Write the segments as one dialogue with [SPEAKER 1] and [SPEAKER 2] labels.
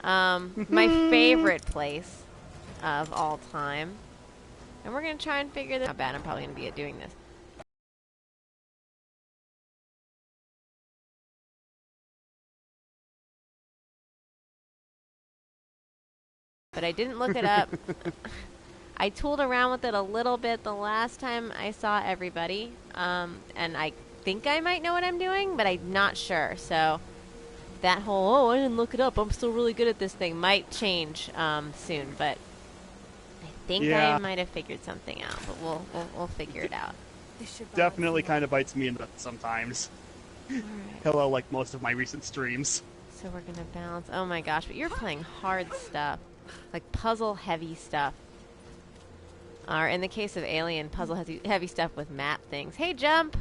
[SPEAKER 1] My favorite place of all time. And we're going to try and figure this out. Not bad, I'm probably going to be at doing this. But I didn't look it up. I tooled around with it a little bit the last time I saw everybody. And I think I might know what I'm doing, but I'm not sure. So that whole, oh, I didn't look it up, I'm still really good at this thing, might change soon. But I think I might have figured something out. But we'll figure it out.
[SPEAKER 2] Definitely kind of bites me in the butt sometimes.
[SPEAKER 1] Right.
[SPEAKER 2] Hello, like most of my recent streams.
[SPEAKER 1] So we're gonna balance. Oh my gosh, but you're playing hard stuff. Like puzzle heavy stuff. Or in the case of Alien, puzzle heavy stuff with map things. Hey, Jump!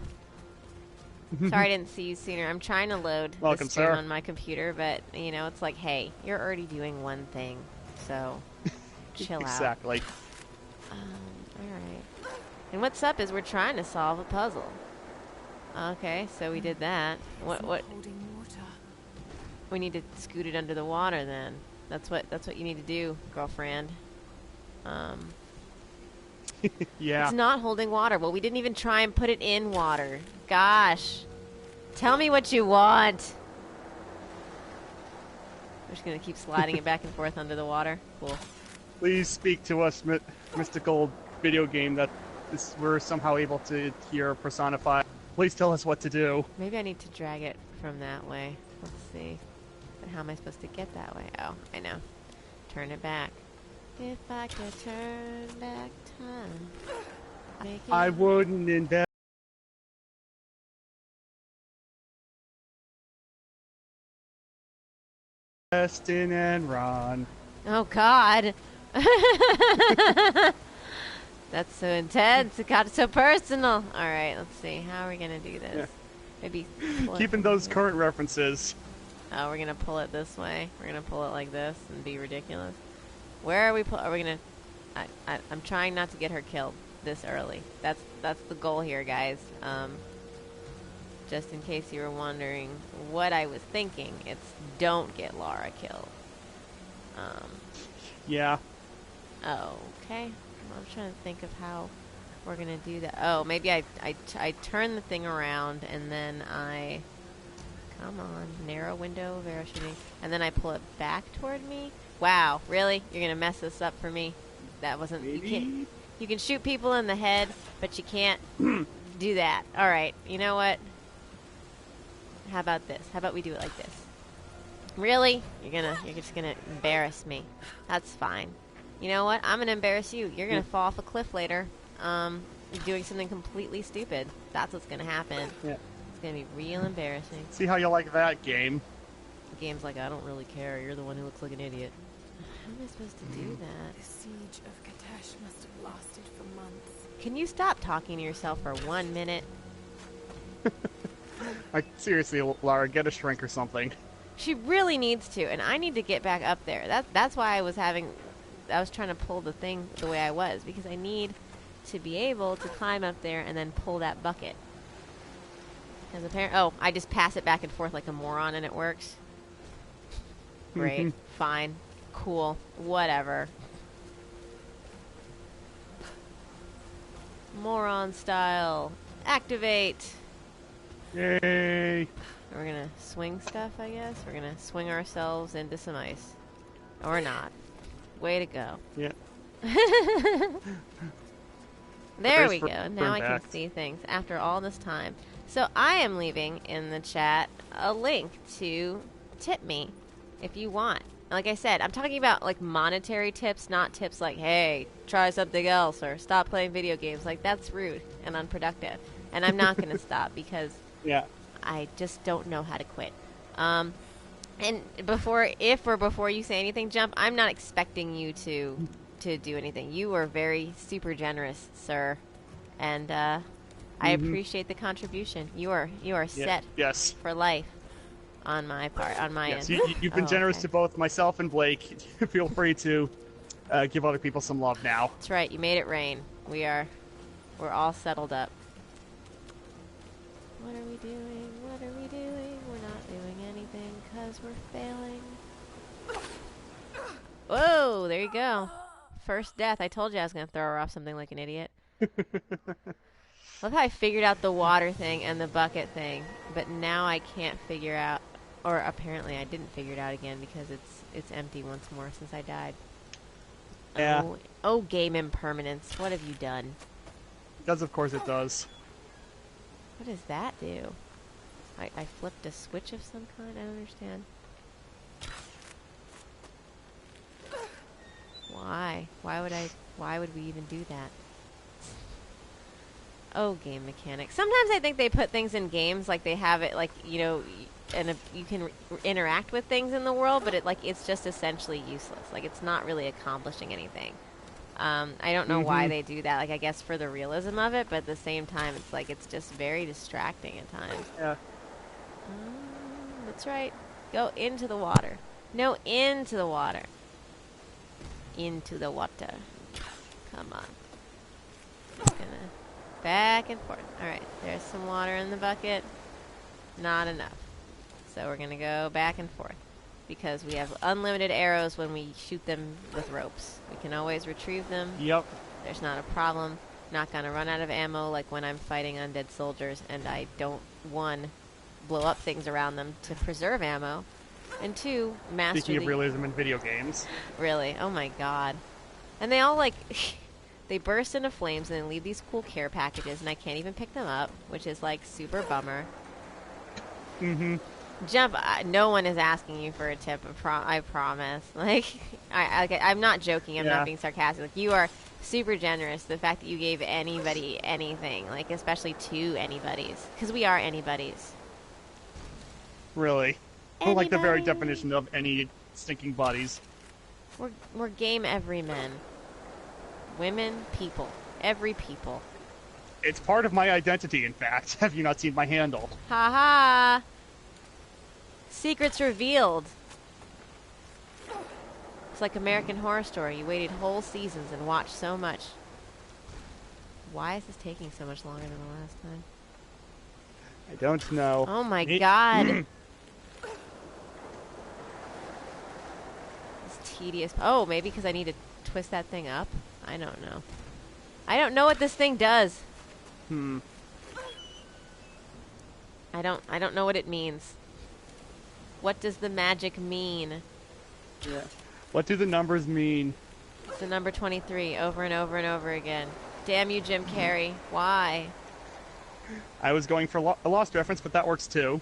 [SPEAKER 1] Sorry I didn't see you sooner. I'm trying to load the stream on my computer, but, you know, it's like, hey, you're already doing one thing, so chill out.
[SPEAKER 2] Exactly.
[SPEAKER 1] Alright. And what's up is we're trying to solve a puzzle. Okay, so we did that. What? We need to scoot it under the water then. That's what you need to do, girlfriend.
[SPEAKER 2] Yeah.
[SPEAKER 1] It's not holding water. Well, we didn't even try and put it in water. Gosh. Tell me what you want. We're just going to keep sliding it back and forth under the water. Cool.
[SPEAKER 2] Please speak to us, mystical video game that we're somehow able to hear personify. Please tell us what to do.
[SPEAKER 1] Maybe I need to drag it from that way. Let's see. But how am I supposed to get that way? Oh, I know. Turn it back. If I could turn back time,
[SPEAKER 2] I wouldn't invest in Enron.
[SPEAKER 1] Oh God. That's so intense. It got so personal. All right, let's see. How are we gonna do this?
[SPEAKER 2] Yeah.
[SPEAKER 1] Maybe
[SPEAKER 2] keeping those current references.
[SPEAKER 1] Oh, we're gonna pull it this way. We're gonna pull it like this and be ridiculous. Where are we? Are we gonna? I'm trying not to get her killed this early. That's the goal here, guys. Just in case you were wondering what I was thinking, it's don't get Laura killed.
[SPEAKER 2] Yeah.
[SPEAKER 1] Okay. I'm trying to think of how we're gonna do that. Oh, maybe I turn the thing around and then I come on, narrow window, very shooting, and then I pull it back toward me. Wow, really? You're gonna mess this up for me? That wasn't.
[SPEAKER 2] Maybe.
[SPEAKER 1] You can shoot people in the head, but you can't do that. All right. You know what? How about this? How about we do it like this? Really? You're just gonna embarrass me. That's fine. You know what? I'm gonna embarrass you. You're gonna fall off a cliff later, doing something completely stupid. That's what's gonna happen.
[SPEAKER 2] Yeah.
[SPEAKER 1] It's gonna be real embarrassing.
[SPEAKER 2] See how you like that game.
[SPEAKER 1] The game's like, I don't really care. You're the one who looks like an idiot. How am I supposed to do that?
[SPEAKER 3] The siege of Katesh must have lasted for months.
[SPEAKER 1] Can you stop talking to yourself for 1 minute?
[SPEAKER 2] Like, seriously, Laura, get a shrink or something.
[SPEAKER 1] She really needs to, and I need to get back up there. That's why I was trying to pull the thing the way I was, because I need to be able to climb up there and then pull that bucket. Because apparently, oh, I just pass it back and forth like a moron and it works. Great, fine, cool, whatever. Moron style, activate.
[SPEAKER 2] Yay!
[SPEAKER 1] We're gonna swing stuff, I guess. We're gonna swing ourselves into some ice. Or not. Way to go.
[SPEAKER 2] Yeah.
[SPEAKER 1] There we go. Now I can see things after all this time. So I am leaving in the chat a link to tip me if you want. Like I said, I'm talking about like monetary tips, not tips like, hey, try something else or stop playing video games. Like, that's rude and unproductive. And I'm not going to stop because I just don't know how to quit. And before you say anything, Jump, I'm not expecting you to do anything. You were very super generous, sir. And I appreciate the contribution. You are set for life on my part, on my end.
[SPEAKER 2] You've been generous to both myself and Blake. Feel free to give other people some love now.
[SPEAKER 1] That's right. You made it rain. We're all settled up. What are we doing? What are we doing? We're not doing anything because we're failing. Oh, there you go. First death. I told you I was going to throw her off something like an idiot. Love how I figured out the water thing and the bucket thing, but now I can't figure out, or apparently I didn't figure it out again because it's empty once more since I died.
[SPEAKER 2] Yeah.
[SPEAKER 1] Oh, game impermanence. What have you done?
[SPEAKER 2] Because of course it does.
[SPEAKER 1] What does that do? I flipped a switch of some kind? I don't understand. Why? Why would we even do that? Oh, game mechanics. Sometimes I think they put things in games like they have it, like, you know, and you can interact with things in the world, but it's just essentially useless. Like, it's not really accomplishing anything. I don't know why they do that. Like, I guess for the realism of it, but at the same time, it's like it's just very distracting at times.
[SPEAKER 2] Yeah.
[SPEAKER 1] That's right. Go into the water. No, into the water. Into the water. Come on. Gonna back and forth. Alright, there's some water in the bucket. Not enough. So we're gonna go back and forth. Because we have unlimited arrows when we shoot them with ropes. We can always retrieve them.
[SPEAKER 2] Yep.
[SPEAKER 1] There's not a problem. Not gonna run out of ammo like when I'm fighting undead soldiers and I don't, one, blow up things around them to preserve ammo, and two, master
[SPEAKER 2] Speaking of realism in video games.
[SPEAKER 1] Really? Oh my god. And they all, like, they burst into flames and then leave these cool care packages and I can't even pick them up, which is, like, super bummer. Jump. No one is asking you for a tip. I promise. Like, I'm not joking. I'm not being sarcastic. Like, you are super generous. The fact that you gave anybody anything, like, especially two anybody's, because we are anybody's.
[SPEAKER 2] Really? We're like the very definition of any stinking bodies.
[SPEAKER 1] We're game every men, women, people, every people.
[SPEAKER 2] It's part of my identity. In fact, have you not seen my handle?
[SPEAKER 1] Ha ha. Secrets revealed. It's like American Horror Story. You waited whole seasons and watched so much. Why is this taking so much longer than the last time?
[SPEAKER 2] I don't know.
[SPEAKER 1] Oh my god. It's tedious. Oh, maybe because I need to twist that thing up? I don't know. I don't know what this thing does. I don't know what it means. What does the magic mean?
[SPEAKER 2] Yeah. What do the numbers mean?
[SPEAKER 1] It's the number 23 over and over and over again. Damn you, Jim Carrey. Why?
[SPEAKER 2] I was going for a Lost reference, but that works too.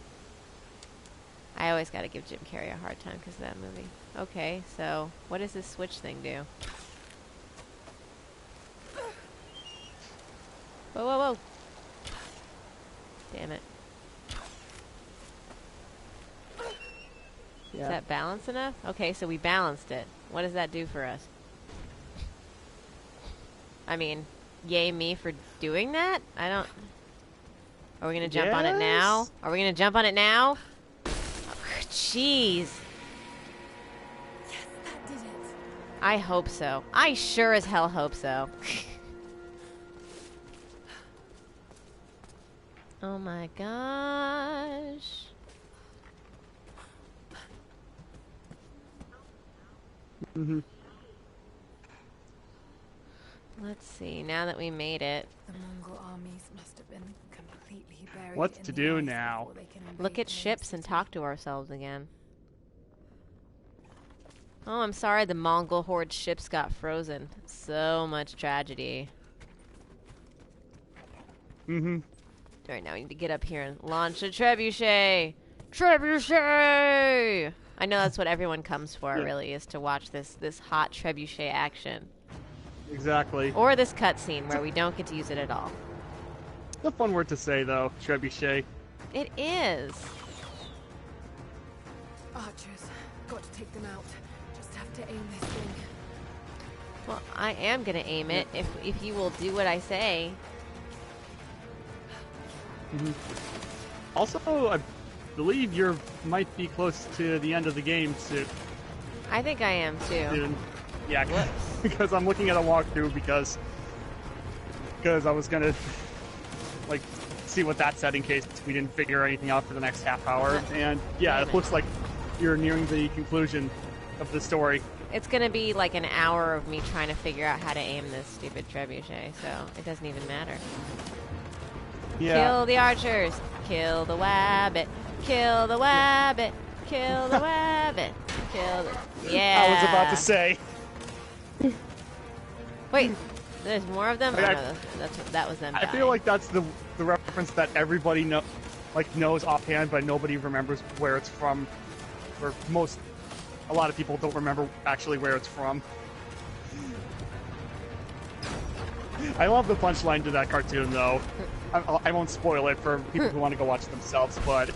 [SPEAKER 1] I always gotta give Jim Carrey a hard time because of that movie. Okay, so what does this switch thing do? Whoa, whoa, whoa. Damn it.
[SPEAKER 2] Yeah.
[SPEAKER 1] Is that balanced enough? Okay, so we balanced it. What does that do for us? I mean, yay me for doing that? I don't... Are we gonna jump on it now? Are we gonna jump on it now? Jeez.
[SPEAKER 3] Yes, that did it.
[SPEAKER 1] I hope so. I sure as hell hope so. Oh my gosh. Let's see, now that we made it.
[SPEAKER 3] The Mongol armies must have been completely buried.
[SPEAKER 2] What to do now?
[SPEAKER 1] Look at ships and talk to ourselves again. Oh, I'm sorry the Mongol horde ships got frozen. So much tragedy. Alright, now we need to get up here and launch a trebuchet! Trebuchet! I know that's what everyone comes for, really, is to watch this hot trebuchet action.
[SPEAKER 2] Exactly.
[SPEAKER 1] Or this cutscene where we don't get to use it at all.
[SPEAKER 2] It's a fun word to say, though, trebuchet.
[SPEAKER 1] It is.
[SPEAKER 3] Archers, got to take them out. Just have to aim this thing.
[SPEAKER 1] Well, I am gonna aim it if you will do what I say.
[SPEAKER 2] Also, I believe you might be close to the end of the game soon.
[SPEAKER 1] I think I am too.
[SPEAKER 2] Yeah, because I'm looking at a walkthrough because I was gonna like see what that said in case we didn't figure anything out for the next half hour. And yeah, it looks like you're nearing the conclusion. of the story.
[SPEAKER 1] It's gonna be like an hour of me trying to figure out how to aim this stupid trebuchet, so it doesn't even matter.
[SPEAKER 2] Yeah.
[SPEAKER 1] Kill the archers! Kill the wabbit! Kill the wabbit! Kill the wabbit! Kill the... Yeah!
[SPEAKER 2] I was about to say.
[SPEAKER 1] Wait, there's more of them?
[SPEAKER 2] Like,
[SPEAKER 1] Oh, no, that was them
[SPEAKER 2] I
[SPEAKER 1] dying.
[SPEAKER 2] feel like that's the reference that everybody knows offhand, but nobody remembers where it's from. Or a lot of people don't remember actually where it's from. I love the punchline to that cartoon, though. I won't spoil it for people who want to go watch it themselves, but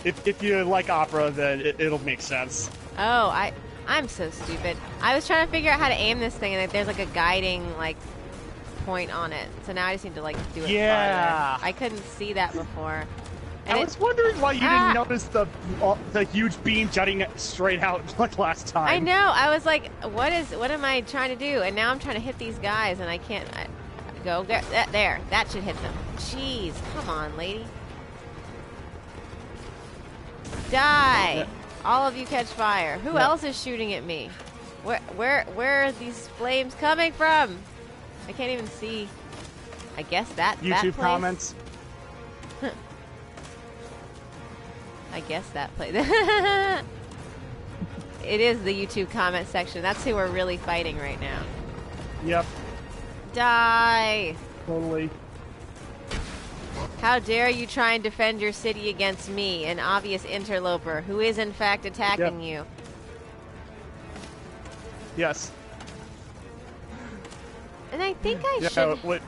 [SPEAKER 2] if you like opera, then it'll make sense.
[SPEAKER 1] Oh, I'm so stupid. I was trying to figure out how to aim this thing, and there's like a guiding like point on it. So now I just need to like do it farther. I couldn't see that before. And
[SPEAKER 2] I was wondering why you didn't notice the huge beam jutting straight out like last time.
[SPEAKER 1] I know. I was like, what am I trying to do? And now I'm trying to hit these guys, and I can't. Go there. That should hit them. Jeez, come on, lady. Die! Yeah. All of you catch fire. Who else is shooting at me? Where are these flames coming from? I can't even see. I guess that
[SPEAKER 2] YouTube
[SPEAKER 1] place?
[SPEAKER 2] Comments.
[SPEAKER 1] I guess that place. It is the YouTube comment section. That's who we're really fighting right now.
[SPEAKER 2] Yep.
[SPEAKER 1] Die!
[SPEAKER 2] Totally.
[SPEAKER 1] How dare you try and defend your city against me, an obvious interloper who is in fact attacking you.
[SPEAKER 2] Yes.
[SPEAKER 1] And I think I should...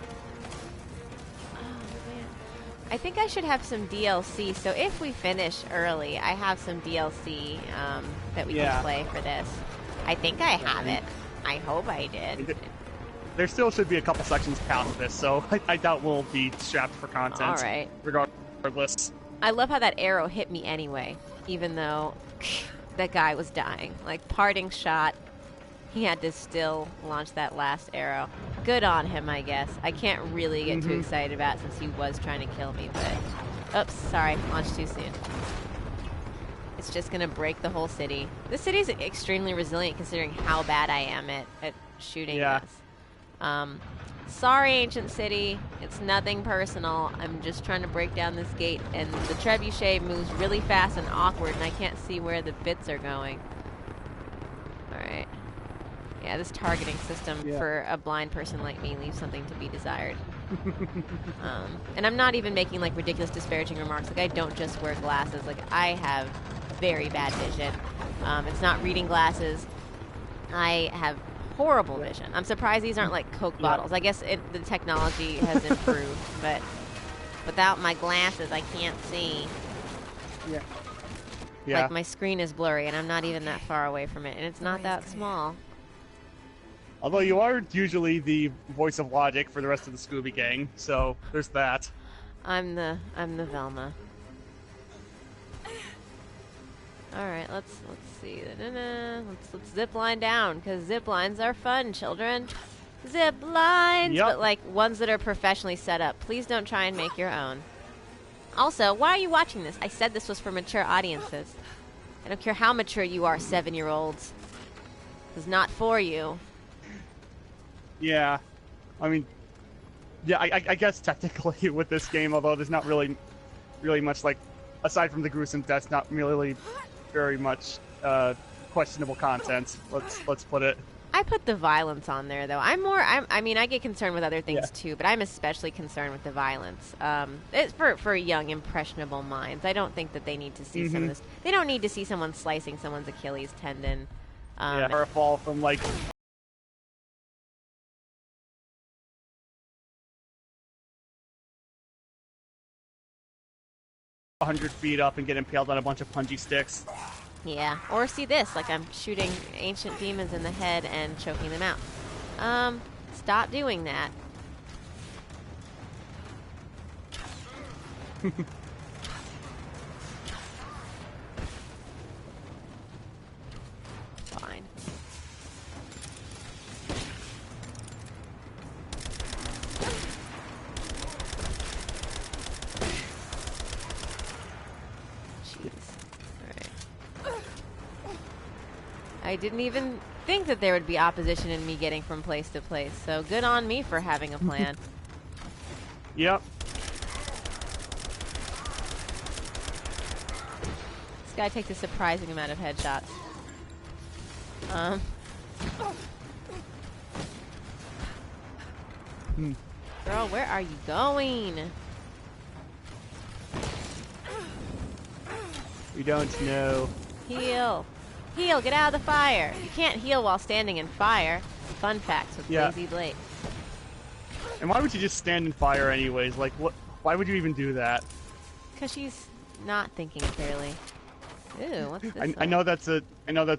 [SPEAKER 1] I think I should have some DLC, so if we finish early, I have some DLC that we can play for this. I think I have it. I hope I did.
[SPEAKER 2] There still should be a couple sections past this, so I doubt we'll be strapped for content.
[SPEAKER 1] All right.
[SPEAKER 2] Regardless.
[SPEAKER 1] I love how that arrow hit me anyway, even though that guy was dying. Like, parting shot, he had to still launch that last arrow. Good on him, I guess. I can't really get too excited about it since he was trying to kill me, but... Oops, sorry, launched too soon. It's just gonna break the whole city. This city's extremely resilient considering how bad I am at shooting this. Sorry, Ancient City. It's nothing personal. I'm just trying to break down this gate, and the trebuchet moves really fast and awkward, and I can't see where the bits are going. Alright. Yeah, this targeting system for a blind person like me leaves something to be desired. And I'm not even making, like, ridiculous disparaging remarks. Like, I don't just wear glasses. Like, I have very bad vision. It's not reading glasses. I have horrible vision. I'm surprised these aren't like Coke bottles. I guess the technology has improved, but without my glasses, I can't see.
[SPEAKER 2] Yeah.
[SPEAKER 1] Like, my screen is blurry, and I'm not even that far away from it, and it's not that small.
[SPEAKER 2] Although you are usually the voice of logic for the rest of the Scooby Gang, so there's that.
[SPEAKER 1] I'm the Velma. All right, let's see. Let's zip line down, because zip lines are fun, children. Zip lines, but like ones that are professionally set up. Please don't try and make your own. Also, why are you watching this? I said this was for mature audiences. I don't care how mature you are, 7-year-olds. It's not for you.
[SPEAKER 2] Yeah, I mean, I guess technically with this game, although there's not really much, like, aside from the gruesome deaths, not really very much questionable content. Let's put it.
[SPEAKER 1] I put the violence on there, though. I mean, I get concerned with other things too, but I'm especially concerned with the violence. It's for young, impressionable minds. I don't think that they need to see some of this. They don't need to see someone slicing someone's Achilles tendon.
[SPEAKER 2] Or a fall from, like, 100 feet up and get impaled on a bunch of punji sticks.
[SPEAKER 1] Yeah, or see this, like I'm shooting ancient demons in the head and choking them out. Stop doing that. Fine. I didn't even think that there would be opposition in me getting from place to place, so good on me for having a plan.
[SPEAKER 2] Yep.
[SPEAKER 1] This guy takes a surprising amount of headshots. Girl, where are you going?
[SPEAKER 2] We don't know.
[SPEAKER 1] Heal. Heal, get out of the fire. You can't heal while standing in fire. Fun facts with Lazy Blade.
[SPEAKER 2] And why would you just stand in fire anyways? Like, what? Why would you even do that?
[SPEAKER 1] Because she's not thinking clearly. Ooh, what's this?
[SPEAKER 2] I know that's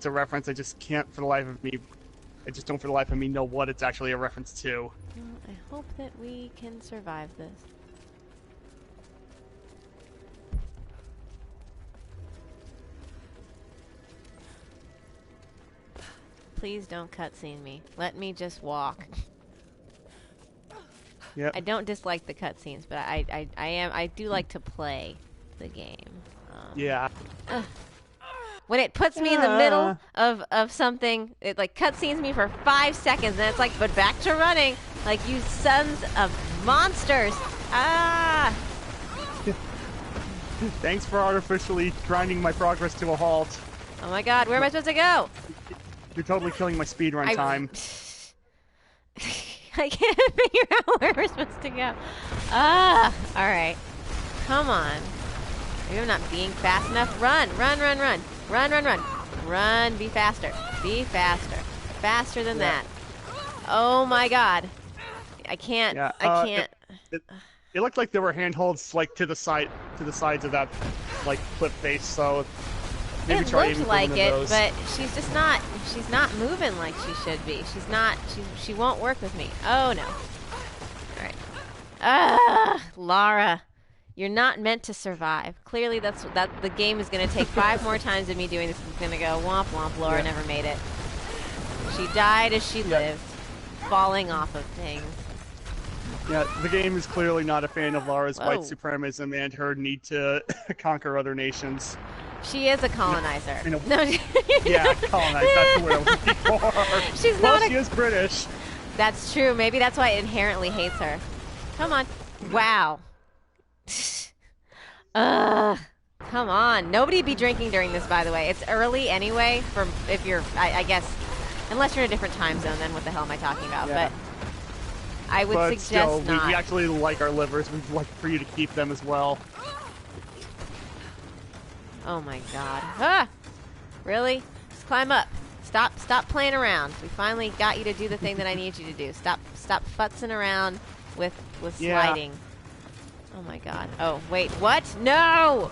[SPEAKER 2] a reference. I just can't for the life of me. I just don't for the life of me know what it's actually a reference to.
[SPEAKER 1] Well, I hope that we can survive this. Please don't cutscene me. Let me just walk.
[SPEAKER 2] Yep.
[SPEAKER 1] I don't dislike the cutscenes, but I do like to play the game.
[SPEAKER 2] Yeah.
[SPEAKER 1] When it puts me in the middle of something, it like cutscenes me for 5 seconds, and it's like, but back to running, like you sons of monsters! Ah!
[SPEAKER 2] Thanks for artificially grinding my progress to a halt.
[SPEAKER 1] Oh my God, where am I supposed to go?
[SPEAKER 2] You're totally killing my speedrun time.
[SPEAKER 1] I can't figure out where we're supposed to go. Ah! Alright. Come on. Maybe I'm not being fast enough. Run, run, run, run. Run, run, run. Run, be faster. Be faster. Faster than that. Oh my God. I can't.
[SPEAKER 2] Yeah,
[SPEAKER 1] I can't.
[SPEAKER 2] It looked like there were handholds like to the sides of that like cliff face, so maybe
[SPEAKER 1] It
[SPEAKER 2] try
[SPEAKER 1] looked
[SPEAKER 2] aiming for
[SPEAKER 1] like
[SPEAKER 2] one of
[SPEAKER 1] it,
[SPEAKER 2] those.
[SPEAKER 1] but she's just not. She's not moving like she should be. She's not. She won't work with me. Oh no. All right. Ah, Lara, you're not meant to survive. Clearly, that's the game is going to take 5 more times of me doing this. It's going to go womp womp. Laura never made it. She died as she lived, falling off of things.
[SPEAKER 2] Yeah, the game is clearly not a fan of Lara's white supremacism and her need to conquer other nations.
[SPEAKER 1] She is a colonizer.
[SPEAKER 2] No, yeah, colonizer. That's the word I was looking for.
[SPEAKER 1] She's
[SPEAKER 2] well,
[SPEAKER 1] not.
[SPEAKER 2] She is British.
[SPEAKER 1] That's true. Maybe that's why it inherently hates her. Come on. Wow. Come on. Nobody be drinking during this, by the way. It's early anyway. For if you're, I guess, unless you're in a different time zone, then what the hell am I talking about?
[SPEAKER 2] Yeah.
[SPEAKER 1] But I would suggest
[SPEAKER 2] still,
[SPEAKER 1] not.
[SPEAKER 2] We actually like our livers. We'd like for you to keep them as well.
[SPEAKER 1] Oh my God. Ah! Really? Just climb up. Stop playing around. We finally got you to do the thing that I need you to do. Stop futzing around with sliding. Oh my God. Oh, wait. What? No!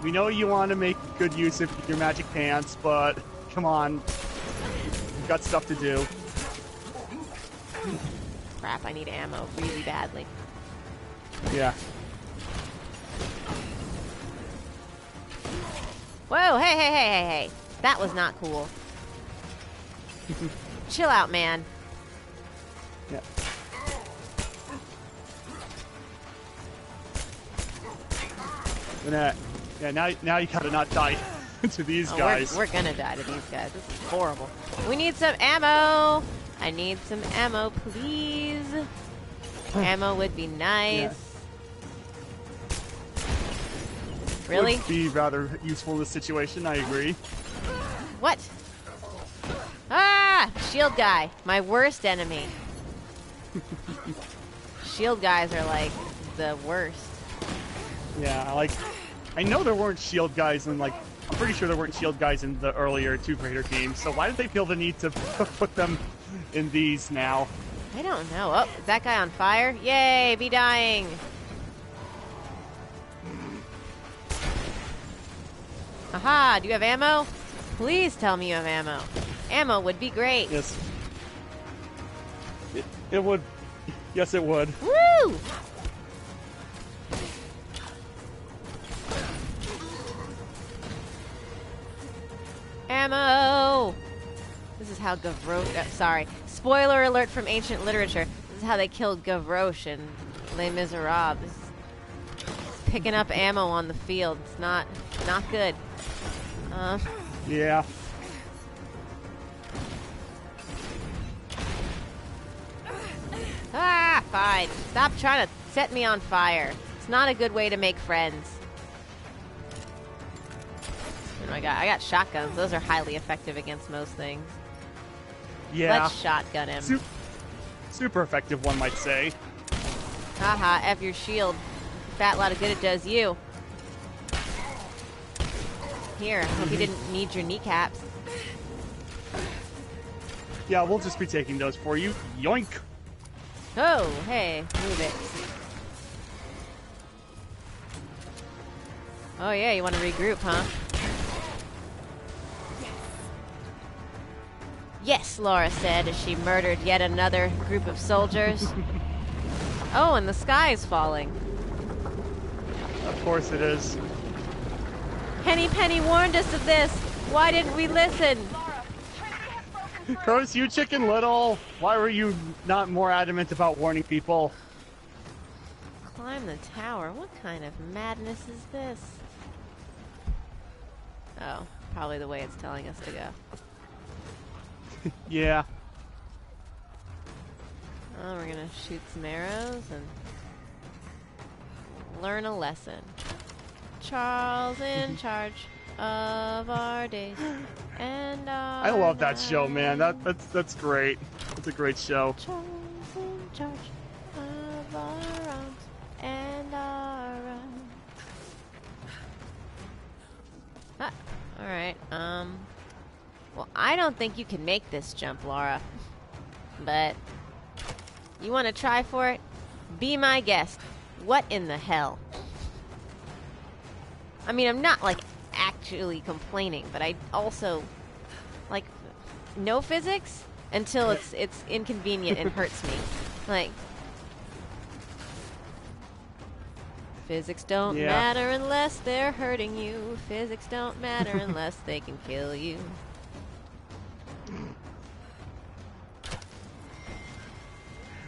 [SPEAKER 2] We know you want to make good use of your magic pants, but come on. We've got stuff to do.
[SPEAKER 1] Crap, I need ammo really badly.
[SPEAKER 2] Yeah.
[SPEAKER 1] Whoa, hey. That was not cool. Chill out, man.
[SPEAKER 2] Yeah. And, now you gotta not die to these guys.
[SPEAKER 1] We're gonna die to these guys. This is horrible. We need some ammo. I need some ammo, please. Ammo would be nice.
[SPEAKER 2] Yeah.
[SPEAKER 1] Really?
[SPEAKER 2] Would be rather useful in this situation, I agree.
[SPEAKER 1] What? Ah! Shield guy. My worst enemy. Shield guys are like the worst.
[SPEAKER 2] Yeah, like, I know there weren't shield guys in, like, I'm pretty sure there weren't shield guys in the earlier Tomb Raider games, so why did they feel the need to put them in these now?
[SPEAKER 1] I don't know. Oh, is that guy on fire? Yay, be dying. Aha, do you have ammo? Please tell me you have ammo. Ammo would be great.
[SPEAKER 2] Yes. It would. Yes, it would.
[SPEAKER 1] Woo! Ammo! This is how Gavroche... sorry. Spoiler alert from ancient literature. This is how they killed Gavroche in Les Miserables. Picking up ammo on the field. It's not good.
[SPEAKER 2] Yeah.
[SPEAKER 1] fine. Stop trying to set me on fire. It's not a good way to make friends. Oh my god, I got shotguns. Those are highly effective against most things.
[SPEAKER 2] Yeah.
[SPEAKER 1] Let's shotgun him.
[SPEAKER 2] Super effective, one might say.
[SPEAKER 1] Haha, F your shield. Fat lot of good it does you. Here, hope you didn't need your kneecaps.
[SPEAKER 2] Yeah, we'll just be taking those for you. Yoink!
[SPEAKER 1] Oh, hey, move it. Oh yeah, you want to regroup, huh? Yes, Laura said as she murdered yet another group of soldiers. Oh, and the sky is falling.
[SPEAKER 2] Of course it is.
[SPEAKER 1] Penny warned us of this. Why didn't we listen?
[SPEAKER 2] Curse you, Chicken Little! Why were you not more adamant about warning people?
[SPEAKER 1] Climb the tower? What kind of madness is this? Oh, probably the way it's telling us to go.
[SPEAKER 2] Yeah.
[SPEAKER 1] Oh, we're gonna shoot some arrows and learn a lesson. Charles in charge of our days and our
[SPEAKER 2] I love that show,
[SPEAKER 1] nights.
[SPEAKER 2] man. That's great. It's a great show.
[SPEAKER 1] Charles in charge of our arms and our arms. Ah, all right. Well, I don't think you can make this jump, Laura. But you want to try for it? Be my guest. What in the hell? I mean, I'm not, like, actually complaining, but I also, like, no physics until it's inconvenient and hurts me. Like, physics don't matter unless they're hurting you. Physics don't matter unless they can kill you.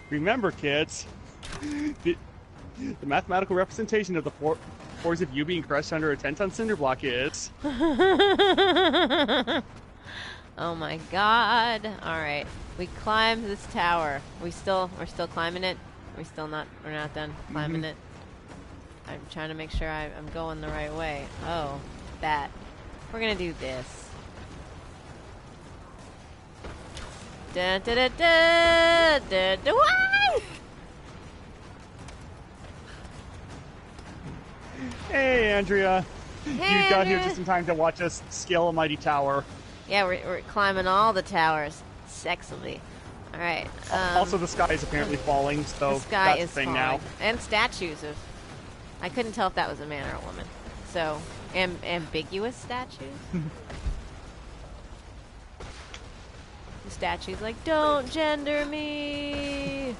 [SPEAKER 2] Remember, kids, the mathematical representation of the force of you being crushed under a 10-ton cinder block is...
[SPEAKER 1] Oh my god. Alright. We climbed this tower. We're still climbing it? We're not done climbing it? I'm trying to make sure I'm going the right way. Oh, that. We're gonna do this. Da da da da da da. Why?
[SPEAKER 2] Hey, Andrea.
[SPEAKER 1] Hey,
[SPEAKER 2] You got here just in time to watch us scale a mighty tower.
[SPEAKER 1] Yeah, we're climbing all the towers sexily. All right.
[SPEAKER 2] Also, the sky is apparently falling, so
[SPEAKER 1] the sky
[SPEAKER 2] that's
[SPEAKER 1] is
[SPEAKER 2] the thing
[SPEAKER 1] falling.
[SPEAKER 2] now.
[SPEAKER 1] And statues of. I couldn't tell if that was a man or a woman. So, ambiguous statues. The statue's like, don't gender me.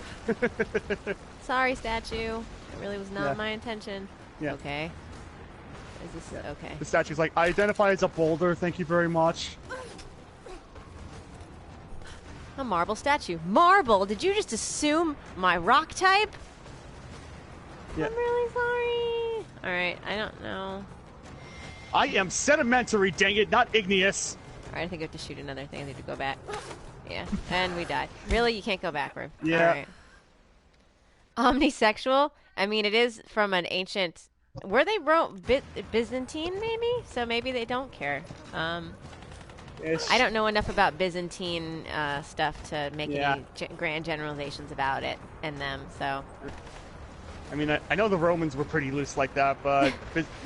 [SPEAKER 1] Sorry, statue. It really was not my intention.
[SPEAKER 2] Yeah.
[SPEAKER 1] Okay. Is this okay?
[SPEAKER 2] The statue's like, I identify as a boulder, thank you very much.
[SPEAKER 1] A marble statue. Marble? Did you just assume my rock type?
[SPEAKER 2] Yeah.
[SPEAKER 1] I'm really sorry. Alright, I don't know.
[SPEAKER 2] I am sedimentary, dang it, not igneous.
[SPEAKER 1] Alright, I think I have to shoot another thing. I need to go back. Yeah, and we died. Really? You can't go backward.
[SPEAKER 2] Yeah.
[SPEAKER 1] Alright. Omnisexual? I mean, it is from an ancient... Were they Byzantine, maybe? So maybe they don't care. I don't know enough about Byzantine stuff to make any grand generalizations about it and them, so...
[SPEAKER 2] I mean, I know the Romans were pretty loose like that, but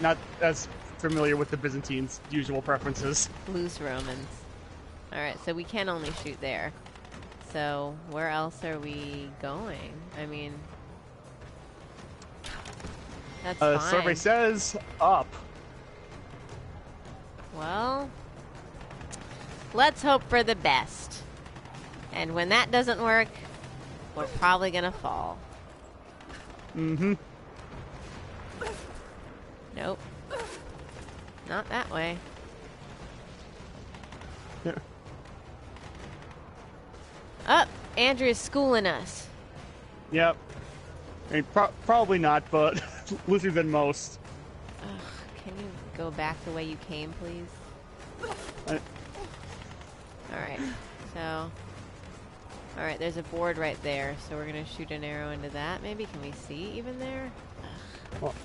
[SPEAKER 2] not as familiar with the Byzantines' usual preferences.
[SPEAKER 1] Loose Romans. Alright, so we can only shoot there. So, where else are we going? I mean... That's fine.
[SPEAKER 2] Survey says up.
[SPEAKER 1] Well, let's hope for the best. And when that doesn't work, we're probably gonna fall.
[SPEAKER 2] Mm-hmm.
[SPEAKER 1] Nope. Not that way. Up! Andrea's schooling us.
[SPEAKER 2] Yep. I mean, probably not, but looser than most.
[SPEAKER 1] Ugh, can you go back the way you came, please? Alright, so... Alright, there's a board right there, so we're gonna shoot an arrow into that. Maybe can we see even there?
[SPEAKER 2] Well,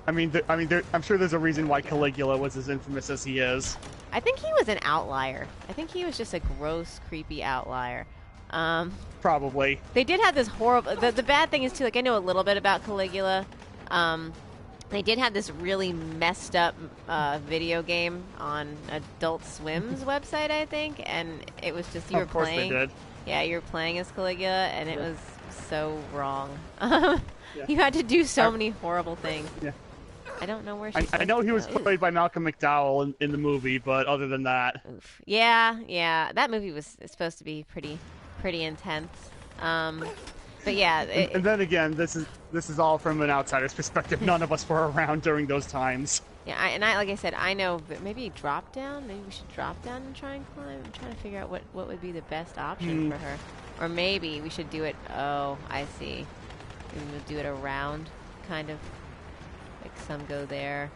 [SPEAKER 2] I'm sure there's a reason why Caligula was as infamous as he is.
[SPEAKER 1] I think he was an outlier. I think he was just a gross, creepy outlier.
[SPEAKER 2] Probably.
[SPEAKER 1] They did have this horrible... The bad thing is, too, like, I know a little bit about Caligula. They did have this really messed up video game on Adult Swim's website, I think, and it was just you were playing...
[SPEAKER 2] Of course they did.
[SPEAKER 1] Yeah, you were playing as Caligula, and it was so wrong.
[SPEAKER 2] Yeah.
[SPEAKER 1] You had to do so many horrible things.
[SPEAKER 2] Yeah.
[SPEAKER 1] I don't know where she's
[SPEAKER 2] I know he was played by Malcolm McDowell in the movie, but other than that...
[SPEAKER 1] Oof. Yeah. That movie was supposed to be pretty intense. But yeah...
[SPEAKER 2] and then again, this is all from an outsider's perspective. None of us were around during those times.
[SPEAKER 1] Yeah, I like I said, I know, but maybe drop down? Maybe we should drop down and try and climb? I'm trying to figure out what would be the best option for her. Or maybe we should do it... Oh, I see. Maybe we'll do it around, kind of. Like some go there,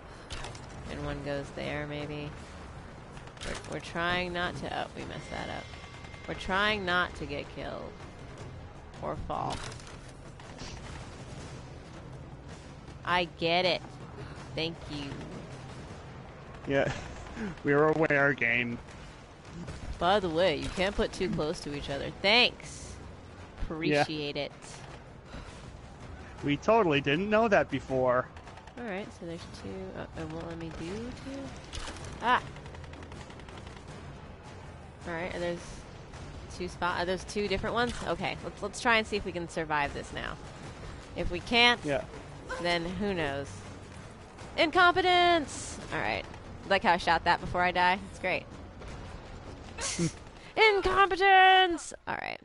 [SPEAKER 1] and one goes there, maybe. We're trying not to... Oh, we messed that up. We're trying not to get killed. Or fall. I get it. Thank you.
[SPEAKER 2] Yeah, we were aware, game.
[SPEAKER 1] By the way, you can't put too close to each other. Thanks. Appreciate it.
[SPEAKER 2] We totally didn't know that before.
[SPEAKER 1] Alright, so there's two. It won't let me do two? Ah! Alright, are there's two spots? Are those two different ones? Okay, let's try and see if we can survive this now. If we can't, then who knows. Incompetence! Alright. Like how I shot that before I die? It's great. Incompetence! Alright.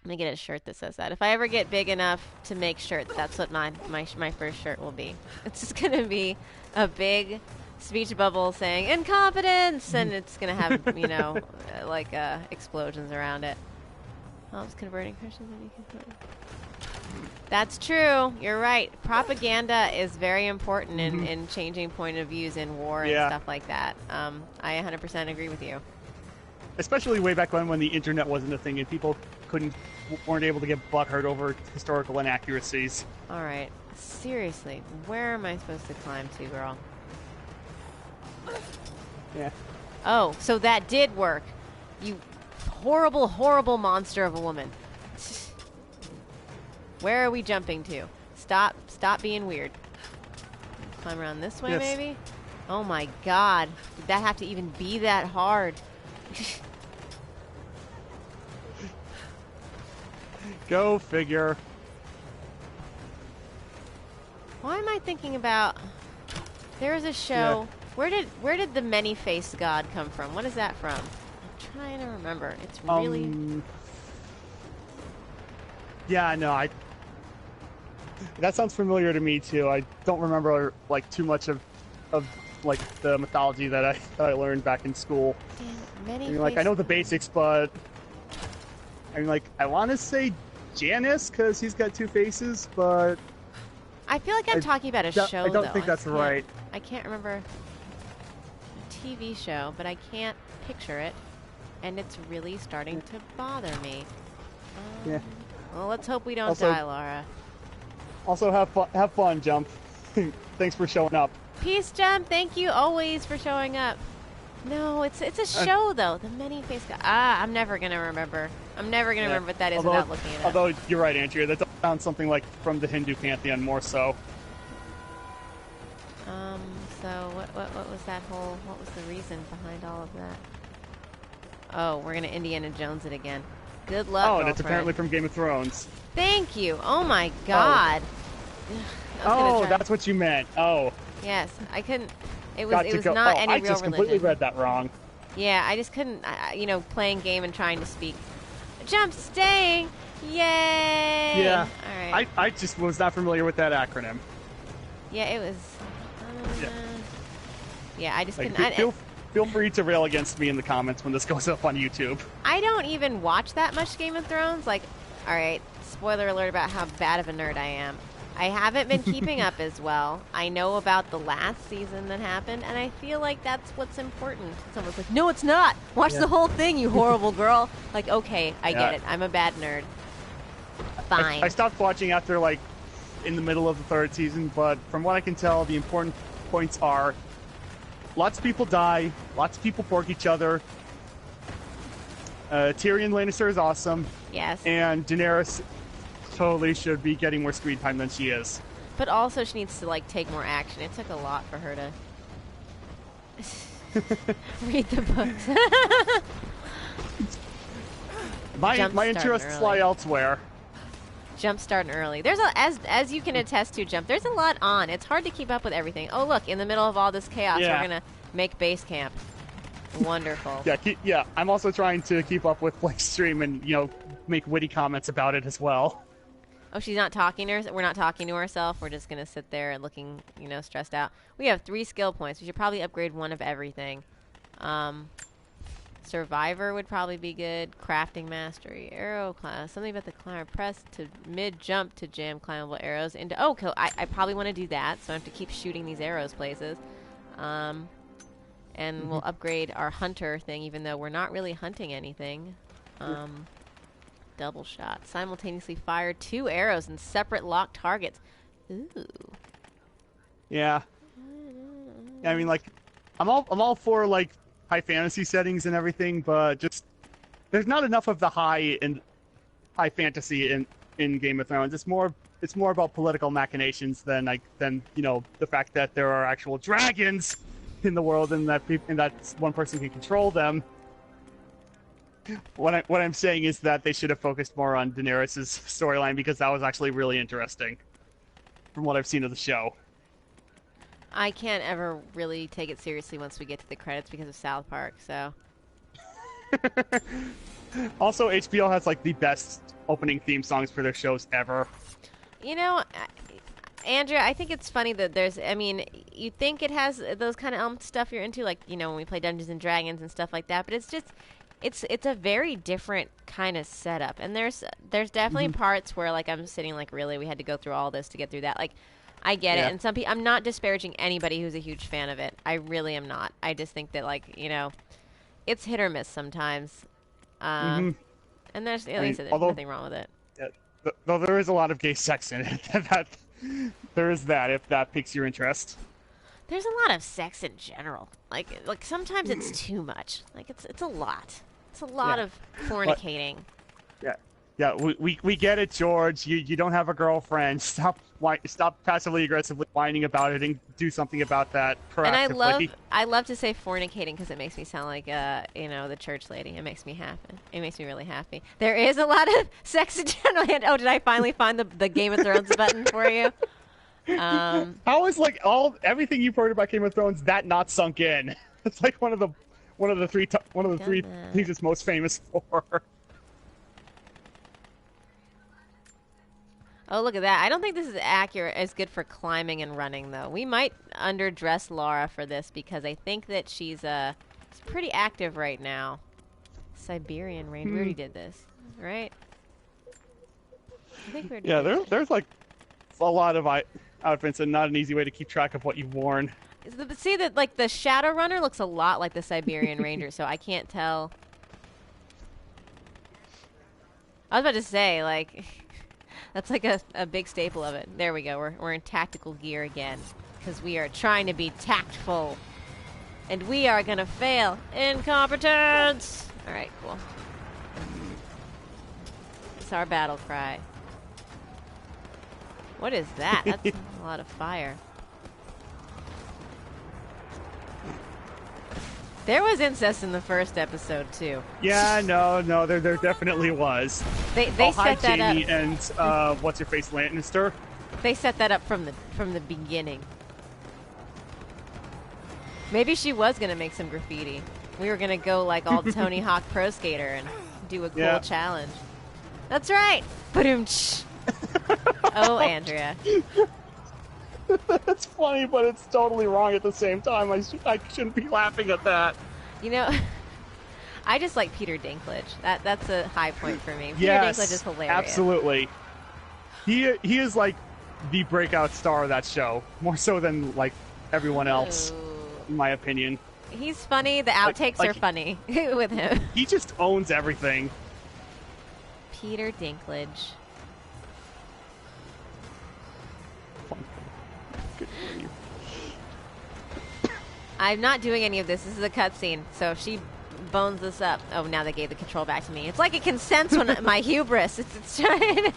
[SPEAKER 1] Let me get a shirt that says that. If I ever get big enough to make shirts, that's what my first shirt will be. It's just gonna be a big speech bubble saying incompetence, and it's gonna have, you know, like explosions around it. Oh, it's converting Christians into converted. That's true. You're right. Propaganda is very important in changing point of views in war and stuff like that. I 100% agree with you.
[SPEAKER 2] Especially way back when the internet wasn't a thing and people weren't able to get butthurt over historical inaccuracies.
[SPEAKER 1] All right. Seriously, where am I supposed to climb to, girl?
[SPEAKER 2] Yeah.
[SPEAKER 1] Oh, so that did work. You horrible, horrible monster of a woman. Where are we jumping to? Stop being weird. Climb around this way, maybe? Oh my god. Did that have to even be that hard?
[SPEAKER 2] Go figure.
[SPEAKER 1] Why am I thinking about... There was a show... Yeah. Where did the many-faced god come from? What is that from? I'm trying to remember. It's really...
[SPEAKER 2] Yeah, no, that sounds familiar to me too. I don't remember like too much of like the mythology that I learned back in school. Like I know the basics, but I mean, like I want to say Janus because he's got two faces, but
[SPEAKER 1] I feel like I'm talking about a show.
[SPEAKER 2] I don't think that's right.
[SPEAKER 1] I can't remember a TV show, but I can't picture it, and it's really starting to bother me.
[SPEAKER 2] Yeah.
[SPEAKER 1] Well, let's hope we don't die, Laura.
[SPEAKER 2] Also, have fun, Jump. Thanks for showing up.
[SPEAKER 1] Peace, Jump. Thank you always for showing up. No, it's a show though. The many-faced guy. I'm never gonna remember. I'm never gonna remember what that is without looking it up.
[SPEAKER 2] Although you're right, Andrea. That sounds something like from the Hindu pantheon more so.
[SPEAKER 1] So what was that whole? What was the reason behind all of that? Oh, we're gonna Indiana Jones it again. Good luck,
[SPEAKER 2] girlfriend. And it's apparently from Game of Thrones.
[SPEAKER 1] Thank you. Oh my god.
[SPEAKER 2] Oh, that's what you meant. Oh.
[SPEAKER 1] Yes, I couldn't. It was not any real religion.
[SPEAKER 2] I just completely read that wrong.
[SPEAKER 1] Yeah, I just couldn't. Playing game and trying to speak. Jump, staying. Yay!
[SPEAKER 2] Yeah.
[SPEAKER 1] All right.
[SPEAKER 2] I just was not familiar with that acronym.
[SPEAKER 1] Yeah, it was. Yeah, I just couldn't.
[SPEAKER 2] Feel free to rail against me in the comments when this goes up on YouTube.
[SPEAKER 1] I don't even watch that much Game of Thrones. Like, all right, spoiler alert about how bad of a nerd I am. I haven't been keeping up as well. I know about the last season that happened, and I feel like that's what's important. Someone's like, no, it's not. Watch the whole thing, you horrible girl. Like, okay, I get it. I'm a bad nerd. Fine.
[SPEAKER 2] I stopped watching after, like, in the middle of the 3rd season, but from what I can tell, the important points are lots of people die, lots of people pork each other, Tyrion Lannister is awesome.
[SPEAKER 1] Yes.
[SPEAKER 2] And Daenerys totally should be getting more screen time than she is.
[SPEAKER 1] But also she needs to, like, take more action. It took a lot for her to read the books.
[SPEAKER 2] my interests lie elsewhere.
[SPEAKER 1] Jump starting early. There's as you can attest to, Jump. There's a lot on. It's hard to keep up with everything. Oh, look, in the middle of all this chaos, we're gonna make base camp. Wonderful.
[SPEAKER 2] Yeah. I'm also trying to keep up with Blake's stream and make witty comments about it as well.
[SPEAKER 1] Oh, she's not talking to her. We're not talking to ourselves. We're just gonna sit there and looking, stressed out. We have 3 skill points. We should probably upgrade one of everything. Survivor would probably be good. Crafting mastery, arrow class. Something about the climber. Press to mid jump to jam climbable arrows into. Oh, cool. I probably want to do that, so I have to keep shooting these arrows places. And we'll upgrade our hunter thing, even though we're not really hunting anything. Double shot. Simultaneously fire 2 arrows in separate locked targets. Ooh.
[SPEAKER 2] Yeah. I mean, like, I'm all for, like, high fantasy settings and everything, but just there's not enough of the high fantasy in Game of Thrones. It's more about political machinations than the fact that there are actual dragons in the world and that one person can control them. What I'm saying is that they should have focused more on Daenerys' storyline, because that was actually really interesting from what I've seen of the show.
[SPEAKER 1] I can't ever really take it seriously once we get to the credits because of South Park, so.
[SPEAKER 2] Also, HBO has, like, the best opening theme songs for their shows ever.
[SPEAKER 1] Andrea, I think it's funny that you think it has those kind of stuff you're into, like, when we play Dungeons and Dragons and stuff like that, but it's just, it's a very different kind of setup. And there's definitely parts where, like, I'm sitting like, really, we had to go through all this to get through that. Like, I get it. And some people, I'm not disparaging anybody who's a huge fan of it. I really am not. I just think that, like, it's hit or miss sometimes. And there's, there's nothing wrong with it.
[SPEAKER 2] Yeah, though there is a lot of gay sex in it. There is that, if that piques your interest.
[SPEAKER 1] There's a lot of sex in general. Like sometimes it's too much. Like, it's a lot. It's a lot of fornicating.
[SPEAKER 2] Yeah, we get it, George. You don't have a girlfriend. Stop passively aggressively whining about it and do something about that proactively.
[SPEAKER 1] And I love to say fornicating because it makes me sound like the church lady. It makes me happy. It makes me really happy. There is a lot of sex in general. And, did I finally find the Game of Thrones button for you?
[SPEAKER 2] How is, like, everything you've heard about Game of Thrones that not sunk in? It's like one of the three things it's most famous for.
[SPEAKER 1] Oh, look at that. I don't think this is as good for climbing and running, though. We might underdress Laura for this because I think that she's pretty active right now. Siberian Rain. We already did this, right? I think we're
[SPEAKER 2] there's like a lot of outfits and not an easy way to keep track of what you've worn.
[SPEAKER 1] See that, like, the Shadow Runner looks a lot like the Siberian Ranger, so I can't tell. I was about to say, like, that's like a big staple of it. There we go. We're in tactical gear again because we are trying to be tactful, and we are gonna fail. Incompetence. All right, cool. It's our battle cry. What is that? That's a lot of fire. There was incest in the first episode too.
[SPEAKER 2] Yeah, no, there definitely was.
[SPEAKER 1] They set that
[SPEAKER 2] Jamie
[SPEAKER 1] up.
[SPEAKER 2] And what's your face, Lannister?
[SPEAKER 1] They set that up from the beginning. Maybe she was gonna make some graffiti. We were gonna go like all Tony Hawk Pro Skater and do a cool challenge. That's right. Ba-doom-tsh. Oh, Andrea.
[SPEAKER 2] That's funny, but it's totally wrong at the same time. I shouldn't be laughing at that.
[SPEAKER 1] I just like Peter Dinklage. That's a high point for me. Peter
[SPEAKER 2] Yes,
[SPEAKER 1] Dinklage is hilarious.
[SPEAKER 2] Absolutely. He is like the breakout star of that show, more so than like everyone else, in my opinion.
[SPEAKER 1] He's funny. The outtakes are funny with him.
[SPEAKER 2] He just owns everything.
[SPEAKER 1] Peter Dinklage.
[SPEAKER 2] Good for you.
[SPEAKER 1] I'm not doing any of this. This is a cutscene. So if she bones this up, oh, now they gave the control back to me. It's like it can sense when my hubris. It's trying.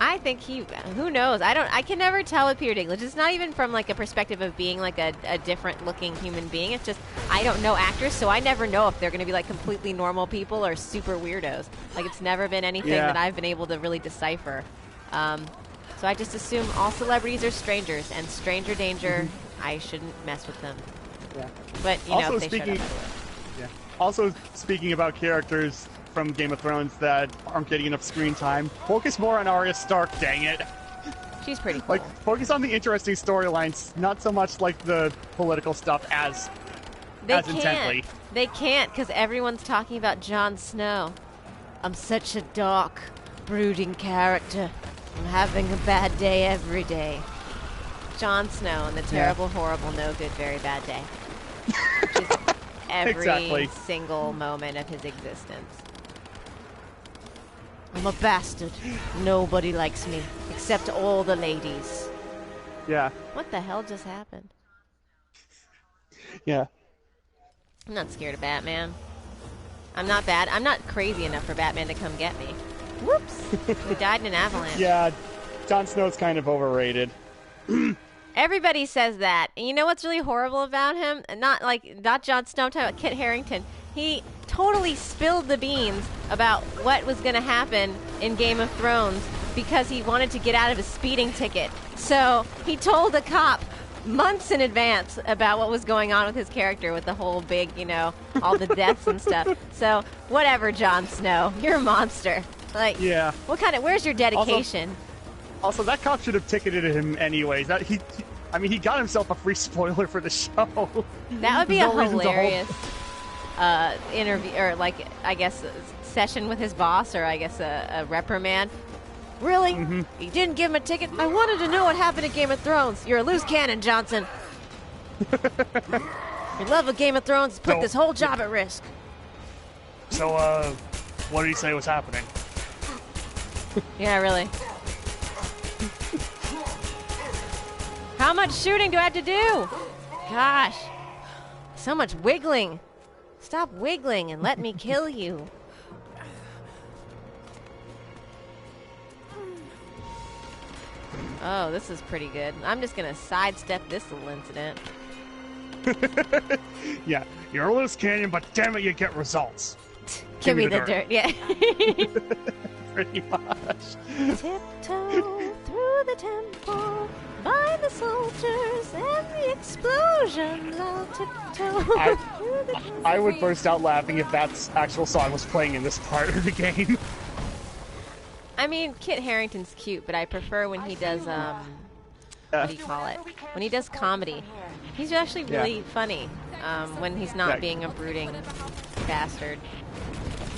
[SPEAKER 1] I think who knows? I can never tell with Peter Dinklage. It's not even from like a perspective of being like a different looking human being. It's just, I don't know actors, so I never know if they're going to be like completely normal people or super weirdos. Like it's never been anything that I've been able to really decipher. So I just assume all celebrities are strangers, and stranger danger, I shouldn't mess with them.
[SPEAKER 2] Yeah.
[SPEAKER 1] But, you know, if they shut up, I will.
[SPEAKER 2] Yeah. Also, speaking about characters from Game of Thrones that aren't getting enough screen time, focus more on Arya Stark, dang it.
[SPEAKER 1] She's pretty cool.
[SPEAKER 2] Like, focus on the interesting storylines, not so much like the political stuff as intently.
[SPEAKER 1] They can't, because everyone's talking about Jon Snow. I'm such a dark, brooding character. I'm having a bad day every day. Jon Snow and the terrible, horrible, no good, very bad day. Just every single moment of his existence. I'm a bastard. Nobody likes me, except all the ladies.
[SPEAKER 2] Yeah.
[SPEAKER 1] What the hell just happened?
[SPEAKER 2] Yeah.
[SPEAKER 1] I'm not scared of Batman. I'm not bad. I'm not crazy enough for Batman to come get me. Whoops. We died in an avalanche.
[SPEAKER 2] Yeah, Jon Snow's kind of overrated.
[SPEAKER 1] Everybody says that. And you know what's really horrible about him? Not Jon Snow, I'm talking about Kit Harington. He totally spilled the beans about what was going to happen in Game of Thrones because he wanted to get out of his speeding ticket. So he told a cop months in advance about what was going on with his character with the whole big, you know, all the deaths and stuff. So whatever, Jon Snow, you're a monster. Like,
[SPEAKER 2] yeah.
[SPEAKER 1] Where's your dedication?
[SPEAKER 2] Also, that cop should have ticketed him anyways. He got himself a free spoiler for the show.
[SPEAKER 1] That would be a hilarious interview, or like, I guess, a session with his boss, or I guess a reprimand. Really? Mm-hmm. You didn't give him a ticket? I wanted to know what happened in Game of Thrones. You're a loose cannon, Johnson. Your love of Game of Thrones put this whole job at risk.
[SPEAKER 2] So, what did he say was happening?
[SPEAKER 1] Yeah, really. How much shooting do I have to do? Gosh. So much wiggling. Stop wiggling and let me kill you. Oh, this is pretty good. I'm just going to sidestep this little incident.
[SPEAKER 2] Yeah, you're a loose cannon, but damn it, you get results.
[SPEAKER 1] Give me the dirt. Yeah.
[SPEAKER 2] Pretty much.
[SPEAKER 1] Tiptoe through the temple, by the soldiers and the explosions. I'll tiptoe through the temple.
[SPEAKER 2] I would burst out laughing if that actual song was playing in this part of the game.
[SPEAKER 1] I mean, Kit Harington's cute, but I prefer when he does, what do you call it? When he does comedy. He's actually really funny when he's not being a brooding bastard.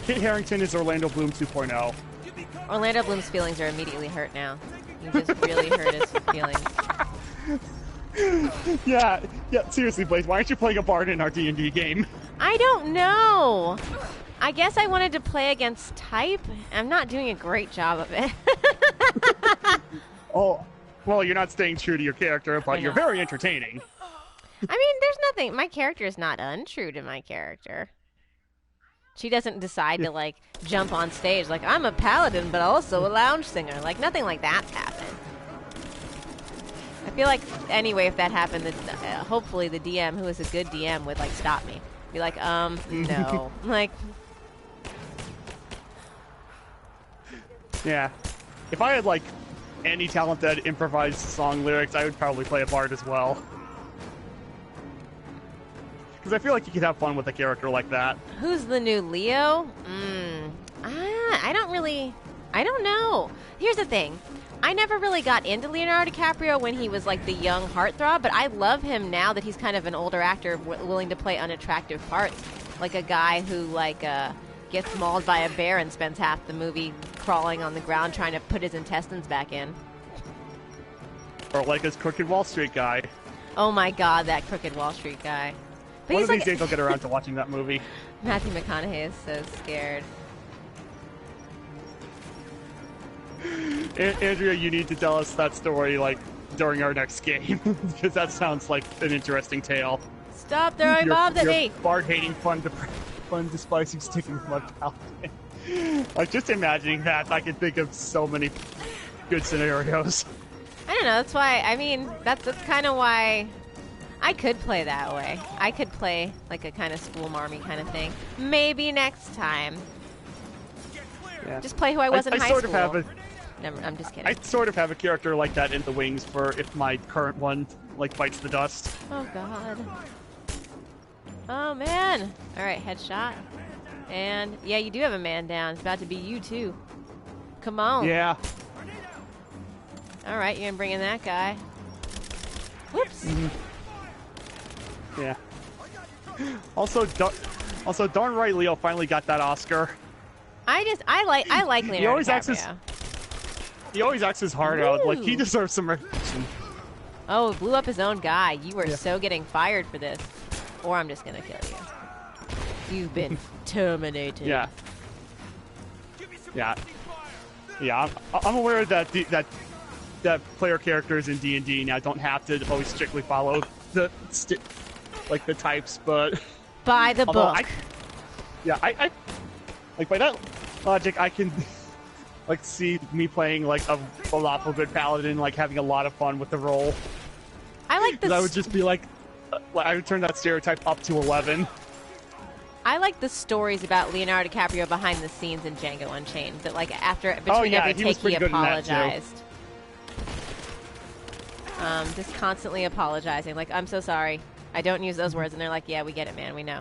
[SPEAKER 2] Kit Harington is Orlando Bloom 2.0.
[SPEAKER 1] Orlando Bloom's feelings are immediately hurt now. You just really hurt his feelings.
[SPEAKER 2] Yeah, seriously, Blaze, why aren't you playing a bard in our D&D game?
[SPEAKER 1] I don't know. I guess I wanted to play against type. I'm not doing a great job of it.
[SPEAKER 2] Oh, well, you're not staying true to your character, but you're very entertaining.
[SPEAKER 1] I mean, there's nothing. My character is not untrue to my character. She doesn't decide to, like, jump on stage like, I'm a paladin, but also a lounge singer. Like, nothing like that's happened. I feel like, anyway, if that happened, hopefully the DM, who is a good DM, would, like, stop me. Be like, no. Like...
[SPEAKER 2] Yeah. If I had, like, any talented improvised song lyrics, I would probably play a bard as well. Because I feel like you could have fun with a character like that.
[SPEAKER 1] Who's the new Leo? I don't know. Here's the thing. I never really got into Leonardo DiCaprio when he was like the young heartthrob, but I love him now that he's kind of an older actor willing to play unattractive parts. Like a guy who like gets mauled by a bear and spends half the movie crawling on the ground trying to put his intestines back in.
[SPEAKER 2] Or like his Crooked Wall Street guy.
[SPEAKER 1] Oh my god, that Crooked Wall Street guy. But
[SPEAKER 2] One
[SPEAKER 1] he's
[SPEAKER 2] of these days I'll get around to watching that movie.
[SPEAKER 1] Matthew McConaughey is so scared.
[SPEAKER 2] Andrea, you need to tell us that story, like, during our next game. Because that sounds like an interesting tale.
[SPEAKER 1] Stop throwing bombs at me!
[SPEAKER 2] Bard-hating, fun-despising, sticking mud paladin. Like, just imagining that, I can think of so many good scenarios.
[SPEAKER 1] I don't know, that's why, I mean, that's kind of why I could play that way. I could play like a kind of school marmy kind of thing. Maybe next time.
[SPEAKER 2] Yeah.
[SPEAKER 1] Just play who I was in high school.
[SPEAKER 2] Never,
[SPEAKER 1] I'm just kidding.
[SPEAKER 2] I sort of have a character like that in the wings for if my current one, like, bites the dust.
[SPEAKER 1] Oh, God. Oh, man. All right, headshot. And, yeah, you do have a man down. It's about to be you, too. Come on.
[SPEAKER 2] Yeah.
[SPEAKER 1] All right, you're going to bring in that guy. Whoops.
[SPEAKER 2] Mm-hmm. Yeah. Also, darn right, Leo finally got that Oscar.
[SPEAKER 1] I like Leonardo DiCaprio.
[SPEAKER 2] He always acts his heart out. Like, he deserves some recognition.
[SPEAKER 1] Oh, blew up his own guy. You are so getting fired for this. Or I'm just gonna kill you. You've been terminated.
[SPEAKER 2] Yeah. Yeah. Yeah, I'm aware that that player characters in D&D now don't have to always strictly follow the types, but
[SPEAKER 1] by the book.
[SPEAKER 2] I like, by that logic, I can like see me playing like a lawful good paladin, like having a lot of fun with the role.
[SPEAKER 1] I like this.
[SPEAKER 2] I would just be like, I would turn that stereotype up to 11.
[SPEAKER 1] I like the stories about Leonardo DiCaprio behind the scenes in Django Unchained. That like between every take he apologized. Just constantly apologizing. Like, I'm so sorry. I don't use those words, and they're like, yeah, we get it, man. We know.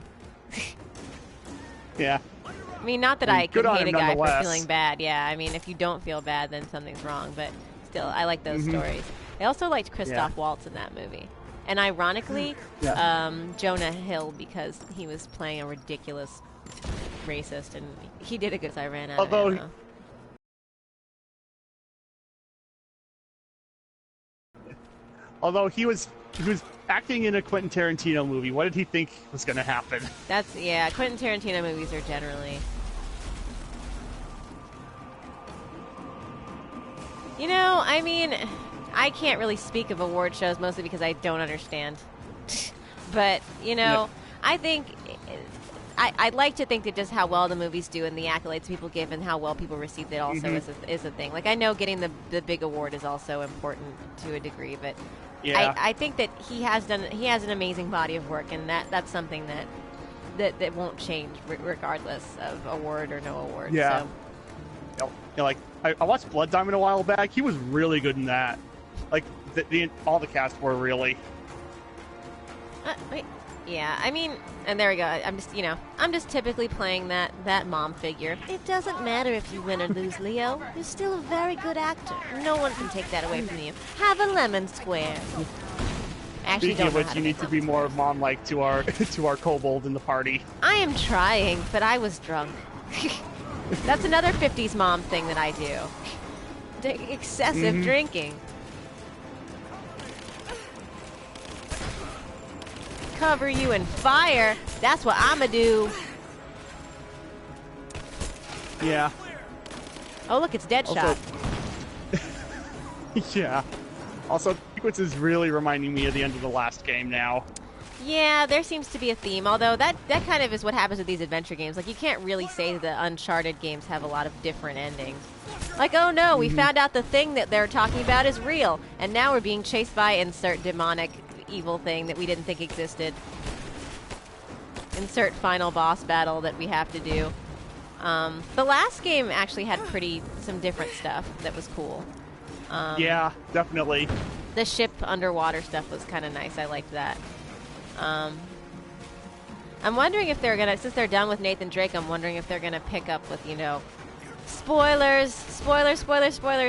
[SPEAKER 2] Yeah.
[SPEAKER 1] I mean, not that I could hate a guy for
[SPEAKER 2] nonetheless.
[SPEAKER 1] feeling bad. Yeah, I mean, if you don't feel bad, then something's wrong. But still, I like those stories. I also liked Christoph Waltz in that movie. And ironically, Jonah Hill, because he was playing a ridiculous racist, and he did a good. I ran out of ammo.
[SPEAKER 2] Although he was acting in a Quentin Tarantino movie, what did he think was going to happen?
[SPEAKER 1] Quentin Tarantino movies are generally... You know, I mean, I can't really speak of award shows mostly because I don't understand. But, you know, I think... I'd like to think that just how well the movies do and the accolades people give and how well people receive it also is a thing. Like, I know getting the big award is also important to a degree, but I think that he has an amazing body of work, and that's something that won't change regardless of award or no award.
[SPEAKER 2] Yeah.
[SPEAKER 1] So.
[SPEAKER 2] You know, like, I watched Blood Diamond a while back. He was really good in that. Like, all the cast were really.
[SPEAKER 1] Wait. Yeah, I mean, and there we go. I'm just typically playing that mom figure. It doesn't matter if you win or lose, Leo. You're still a very good actor. No one can take that away from you. Have a lemon square. Actually,
[SPEAKER 2] Speaking of which, you need to be more mom-like to our kobold in the party.
[SPEAKER 1] I am trying, but I was drunk. That's another 50s mom thing that I do. Excessive drinking. Cover you in fire. That's what I'ma do.
[SPEAKER 2] Yeah.
[SPEAKER 1] Oh, look, it's Deadshot.
[SPEAKER 2] Yeah. Also, sequence is really reminding me of the end of the last game now.
[SPEAKER 1] Yeah, there seems to be a theme, although that kind of is what happens with these adventure games. Like, you can't really say the Uncharted games have a lot of different endings. Like, oh no, we found out the thing that they're talking about is real, and now we're being chased by insert demonic evil thing that we didn't think existed. Insert final boss battle that we have to do. The last game actually had some different stuff that was cool.
[SPEAKER 2] Yeah, definitely.
[SPEAKER 1] The ship underwater stuff was kind of nice. I liked that. I'm wondering if they're gonna, since they're done with Nathan Drake, I'm wondering if they're gonna pick up with, spoilers,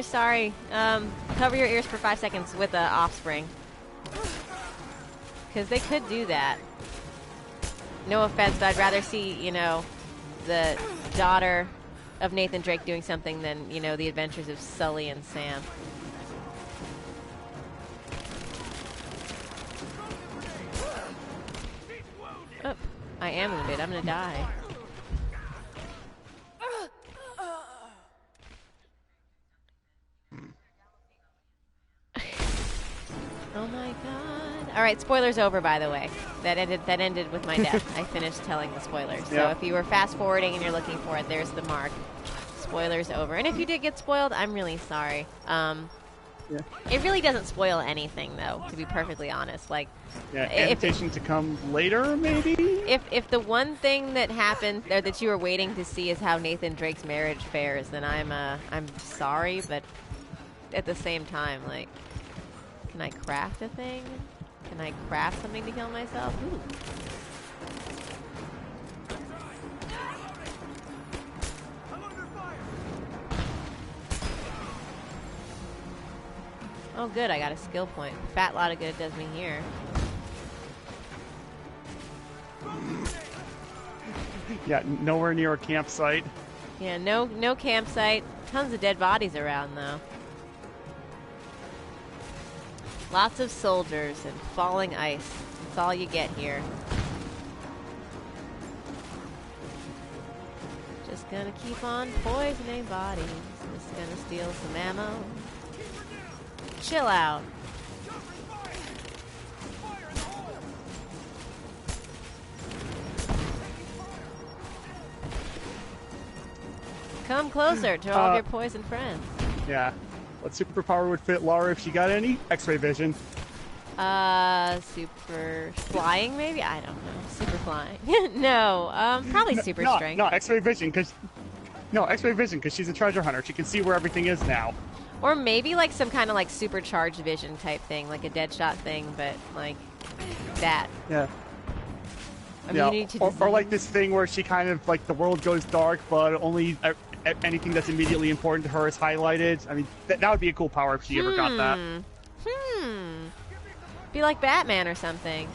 [SPEAKER 1] sorry. Cover your ears for 5 seconds with Offspring. Because they could do that. No offense, but I'd rather see, the daughter of Nathan Drake doing something than, you know, the adventures of Sully and Sam. Oh, I am wounded. I'm gonna die. Oh my god. Alright, spoilers over, by the way. That ended with my death. I finished telling the spoilers. So if you were fast forwarding and you're looking for it, there's the mark. Spoilers over. And if you did get spoiled, I'm really sorry. It really doesn't spoil anything, though, to be perfectly honest. Like,
[SPEAKER 2] invitation to come later, maybe?
[SPEAKER 1] If the one thing that happened, or that you were waiting to see, is how Nathan Drake's marriage fares, then I'm sorry, but at the same time, like, can I craft a thing? Can I craft something to kill myself? Ooh. Oh good, I got a skill point. Fat lot of good it does me here.
[SPEAKER 2] Yeah, nowhere near a campsite.
[SPEAKER 1] Yeah, no campsite. Tons of dead bodies around though. Lots of soldiers and falling ice. That's all you get here. Just gonna keep on poisoning bodies. Just gonna steal some ammo. Chill out. Come closer to all of your poison friends.
[SPEAKER 2] Yeah. What superpower would fit Lara if she got any? X-ray vision.
[SPEAKER 1] Super flying maybe? I don't know. Super flying. No, probably super strength.
[SPEAKER 2] No, X-ray vision, because she's a treasure hunter. She can see where everything is now.
[SPEAKER 1] Or maybe like some kind of like supercharged vision type thing, like a Deadshot thing, but like that.
[SPEAKER 2] Yeah.
[SPEAKER 1] Immunity to
[SPEAKER 2] or like this thing where she kind of like the world goes dark, but only anything that's immediately important to her is highlighted. I mean, that would be a cool power if she ever got that.
[SPEAKER 1] Be like Batman or something.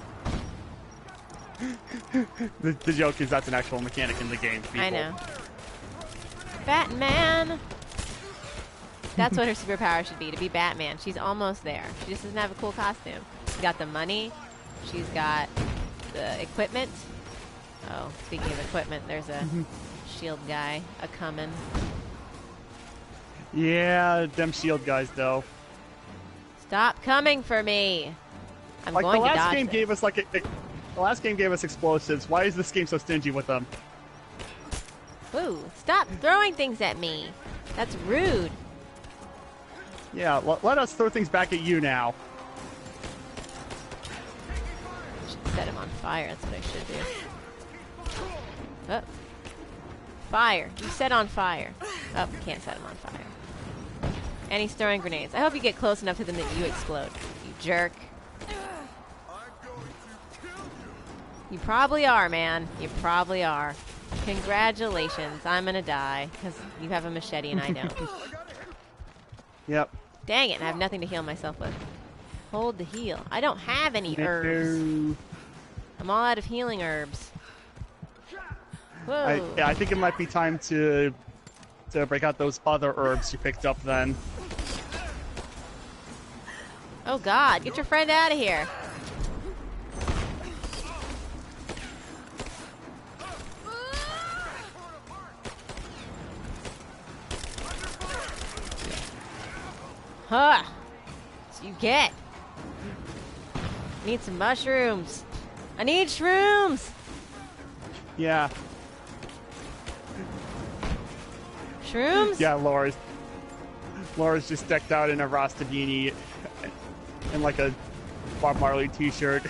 [SPEAKER 2] The joke is that's an actual mechanic in the game. People.
[SPEAKER 1] I know. Batman. That's what her superpower should be, to be Batman. She's almost there. She just doesn't have a cool costume. She's got the money. She's got the equipment. Oh, speaking of equipment, there's a shield guy a-coming.
[SPEAKER 2] Yeah, them shield guys, though.
[SPEAKER 1] Stop coming for me. I'm
[SPEAKER 2] like
[SPEAKER 1] going to dodge
[SPEAKER 2] the last game
[SPEAKER 1] this.
[SPEAKER 2] gave us the last game gave us explosives. Why is this game so stingy with them?
[SPEAKER 1] Ooh, stop throwing things at me. That's rude.
[SPEAKER 2] Yeah, let us throw things back at you now.
[SPEAKER 1] Should set him on fire. That's what I should do. Oh. Fire. You set on fire. Oh, can't set him on fire. And he's throwing grenades. I hope you get close enough to them that you explode. You jerk. You probably are, man. You probably are. Congratulations. I'm gonna die because you have a machete and I don't.
[SPEAKER 2] Yep.
[SPEAKER 1] Dang it, I have nothing to heal myself with. Hold the heal. I don't have any herbs. I'm all out of healing herbs. Whoa.
[SPEAKER 2] I think it might be time to break out those other herbs you picked up then.
[SPEAKER 1] Oh god, get your friend out of here. Huh. So you get. Need some mushrooms. I need shrooms.
[SPEAKER 2] Yeah.
[SPEAKER 1] Shrooms?
[SPEAKER 2] Yeah, Laura's just decked out in a Rasta beanie and like a Bob Marley t-shirt.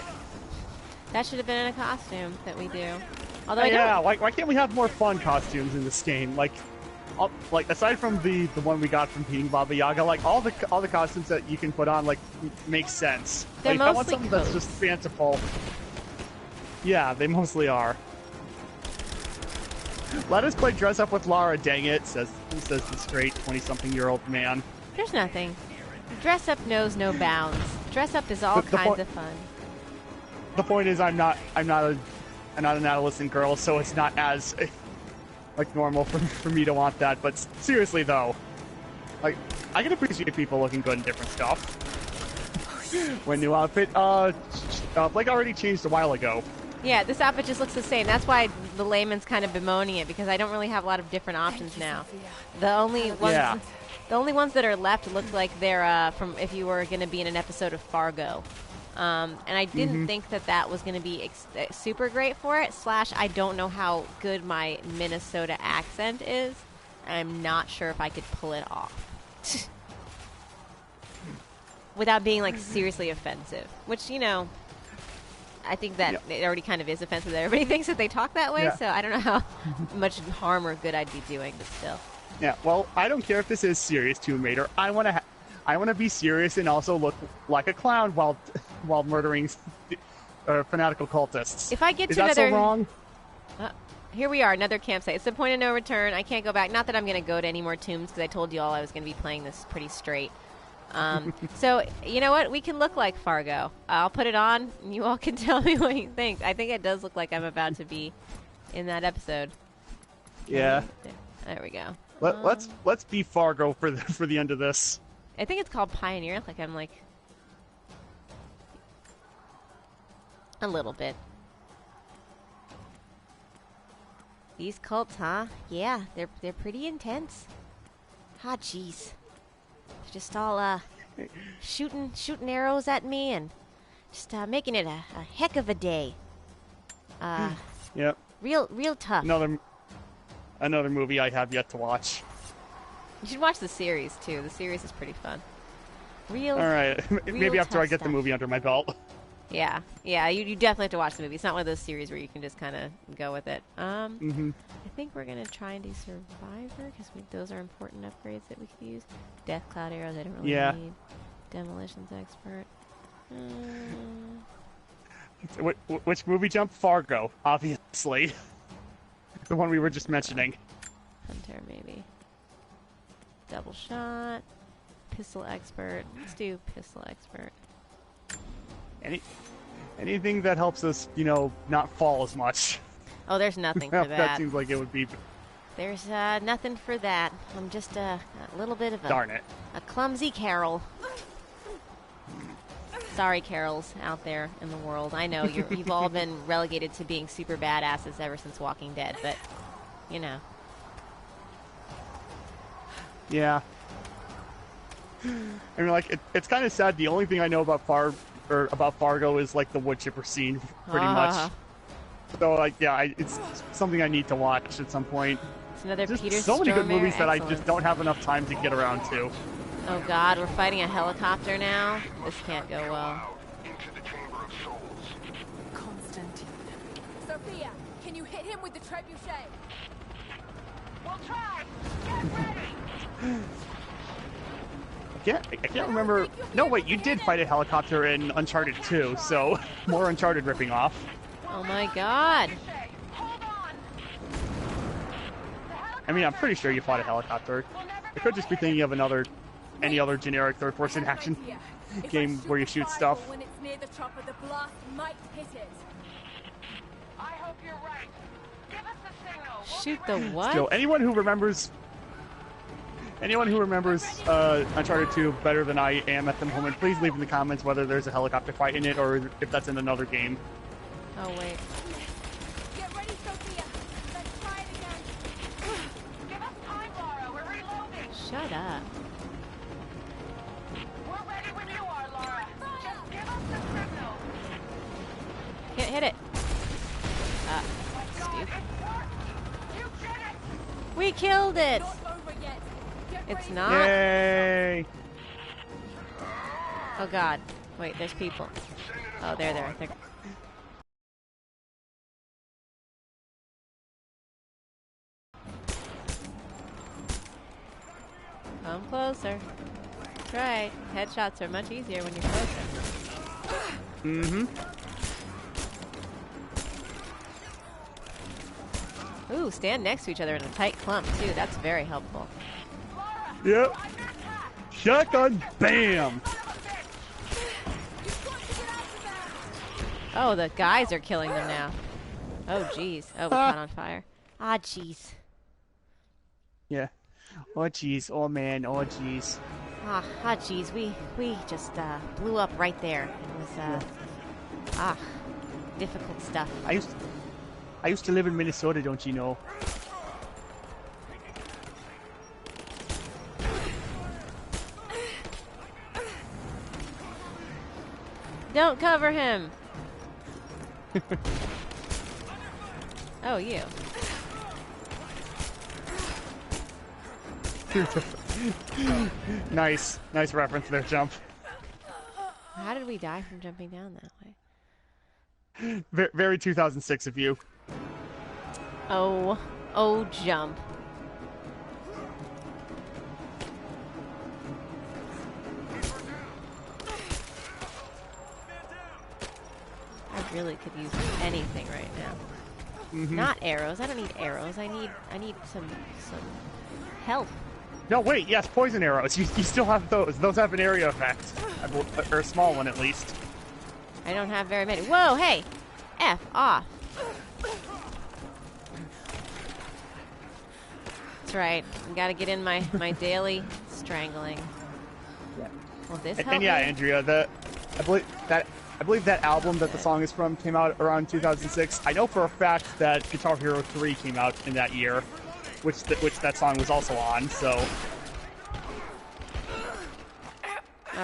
[SPEAKER 1] That should have been in a costume that we do. Although
[SPEAKER 2] why can't we have more fun costumes in this game? Like aside from the one we got from being Baba Yaga, like all the costumes that you can put on like make sense.
[SPEAKER 1] They're
[SPEAKER 2] like, if I want
[SPEAKER 1] mostly
[SPEAKER 2] something that's just fanciful. Yeah, they mostly are. Let us play dress up with Lara, dang it, says this straight 20-something-year-old man.
[SPEAKER 1] There's nothing. Dress up knows no bounds. Dress up is all kinds of fun.
[SPEAKER 2] The point is, I'm not an adolescent girl, so it's not as like normal for me to want that. But seriously though, like I can appreciate people looking good in different stuff. When new outfit, Blake already changed a while ago.
[SPEAKER 1] Yeah, this outfit just looks the same. That's why the layman's kind of bemoaning it, because I don't really have a lot of different options now. The only ones that are left look like they're from if you were going to be in an episode of Fargo. And I didn't think that was going to be super great for it. / I don't know how good my Minnesota accent is. I'm not sure if I could pull it off. Without being, like, seriously offensive. Which, you know, I think that it already kind of is offensive that everybody thinks that they talk that way, so I don't know how much harm or good I'd be doing, but still.
[SPEAKER 2] Yeah, well, I don't care if this is serious Tomb Raider. I want to be serious and also look like a clown while murdering fanatical cultists.
[SPEAKER 1] If I get to
[SPEAKER 2] is that
[SPEAKER 1] another...
[SPEAKER 2] so wrong?
[SPEAKER 1] Here we are, another campsite. It's the point of no return. I can't go back. Not that I'm going to go to any more tombs, because I told you all I was going to be playing this pretty straight. So, you know what? We can look like Fargo. I'll put it on, and you all can tell me what you think. I think it does look like I'm about to be in that episode.
[SPEAKER 2] Yeah.
[SPEAKER 1] There we go.
[SPEAKER 2] Let's be Fargo for the end of this.
[SPEAKER 1] I think it's called Pioneer. Like I'm like a little bit. These cults, huh? Yeah, they're pretty intense. Ah, jeez. Just all shooting arrows at me and just making it a heck of a day.
[SPEAKER 2] Yep.
[SPEAKER 1] Real tough.
[SPEAKER 2] Another movie I have yet to watch.
[SPEAKER 1] You should watch the series too. The series is pretty fun. All
[SPEAKER 2] right. Maybe after I get
[SPEAKER 1] stuff.
[SPEAKER 2] the movie under my belt.
[SPEAKER 1] Yeah. You definitely have to watch the movie. It's not one of those series where you can just kind of go with it. I think we're gonna try and do Survivor because those are important upgrades that we could use. Death Cloud arrows I don't really need. Demolitions expert.
[SPEAKER 2] Which movie jump? Fargo, obviously. The one we were just mentioning.
[SPEAKER 1] Hunter maybe. Double shot. Pistol expert. Let's do pistol expert.
[SPEAKER 2] Anything that helps us, not fall as much.
[SPEAKER 1] Oh, there's nothing for that.
[SPEAKER 2] That seems like it would be.
[SPEAKER 1] There's nothing for that. I'm just a little bit of
[SPEAKER 2] Darn it.
[SPEAKER 1] A clumsy Carol. Sorry, Carols out there in the world. I know you've all been relegated to being super badasses ever since Walking Dead, but you know.
[SPEAKER 2] Yeah. I mean, like it's kind of sad. The only thing I know about Fargo is like the wood chipper scene, pretty much. So like, yeah, it's something I need to watch at some point.
[SPEAKER 1] It's another
[SPEAKER 2] There's
[SPEAKER 1] Peter
[SPEAKER 2] so many good movies that I
[SPEAKER 1] excellence.
[SPEAKER 2] just don't have enough time to get around to.
[SPEAKER 1] Oh God, we're fighting a helicopter now. This can't go well.
[SPEAKER 3] Constantine. Sophia, can you hit him with the trebuchet? We'll try. Get ready.
[SPEAKER 2] I can't remember. No, wait, you did fight a helicopter in Uncharted 2, so more Uncharted ripping off.
[SPEAKER 1] Oh my God.
[SPEAKER 2] I mean, I'm pretty sure you fought a helicopter. I could just be thinking of any other generic third-person action game where you shoot stuff.
[SPEAKER 3] When it's near the chopper, the blast might hit it. I hope you're right. Give us the signal.
[SPEAKER 1] Shoot the what?
[SPEAKER 2] Still, anyone who remembers Uncharted 2 better than I am at the moment, please leave in the comments whether there's a helicopter fight in it or if that's in another game.
[SPEAKER 1] Oh wait.
[SPEAKER 3] Get ready, Sophia. Let's try it again. Give us time, Laura. We're reloading.
[SPEAKER 1] Shut up.
[SPEAKER 3] We're ready when you are, Laura. Just give us the signal.
[SPEAKER 1] Can't hit it. Stupid.
[SPEAKER 3] You did it.
[SPEAKER 1] We killed it.
[SPEAKER 3] Not over yet. Get
[SPEAKER 1] It's
[SPEAKER 3] ready.
[SPEAKER 1] not.
[SPEAKER 2] Yay!
[SPEAKER 1] Oh God. Wait, there's people. Oh, they're there. Come closer. That's right. Headshots are much easier when you're closer.
[SPEAKER 2] Mm-hmm.
[SPEAKER 1] Ooh, stand next to each other in a tight clump, too. That's very helpful.
[SPEAKER 2] Yep. Shotgun, bam!
[SPEAKER 1] Oh, the guys are killing them now. Oh, jeez. Oh, we caught on fire. Ah, jeez.
[SPEAKER 2] Yeah. Oh jeez. Oh man. Oh jeez.
[SPEAKER 1] Jeez, we just blew up right there. It was difficult stuff.
[SPEAKER 2] I used to live in Minnesota, don't you know?
[SPEAKER 1] Don't cover him. Oh, you.
[SPEAKER 2] Nice reference there, Jump.
[SPEAKER 1] How did we die from jumping down that way?
[SPEAKER 2] Very 2006 of you.
[SPEAKER 1] Oh, Jump. I really could use anything right now.
[SPEAKER 2] Mm-hmm.
[SPEAKER 1] Not arrows. I don't need arrows. I need some help.
[SPEAKER 2] No, wait. Yes, poison arrows. You still have those. Those have an area effect, or a small one at least.
[SPEAKER 1] I don't have very many. Whoa! Hey, F off. That's right. I gotta get in my daily strangling.
[SPEAKER 2] Yeah.
[SPEAKER 1] Will this help?
[SPEAKER 2] And yeah, Andrea, I believe that album that the song is from came out around 2006. I know for a fact that Guitar Hero 3 came out in that year, which that song was also on. So,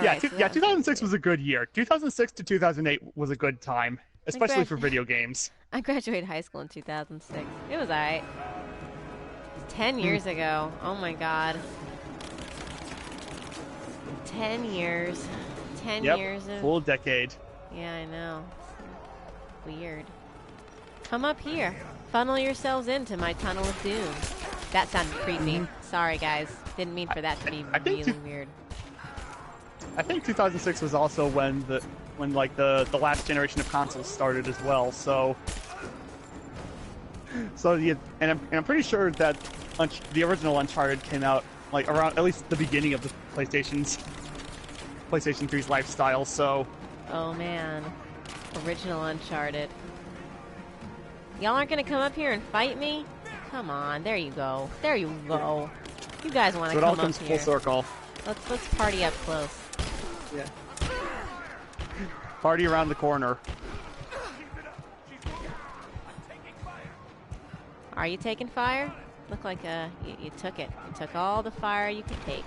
[SPEAKER 2] yeah, 2006 was a good year. 2006 to 2008 was a good time, especially for video games.
[SPEAKER 1] I graduated high school in 2006. It was alright. 10 years ago. Oh my god. 10 years. 10 years of...
[SPEAKER 2] full decade.
[SPEAKER 1] Yeah, I know. Weird. Come up here. Funnel yourselves into my tunnel of doom. That sounded creepy. Sorry, guys. Didn't mean for that to be really weird.
[SPEAKER 2] I think 2006 was also when the last generation of consoles started as well. So yeah, and I'm pretty sure that the original Uncharted came out like around at least the beginning of the PlayStation 3's lifestyle. So.
[SPEAKER 1] Oh man, original Uncharted. Y'all aren't gonna come up here and fight me? Come on, there you go. There you go. You guys want to come up here? So it all comes
[SPEAKER 2] full circle.
[SPEAKER 1] Let's party up close.
[SPEAKER 2] Yeah. Party around the corner.
[SPEAKER 1] Are you taking fire? Look like you took it. You took all the fire you could take.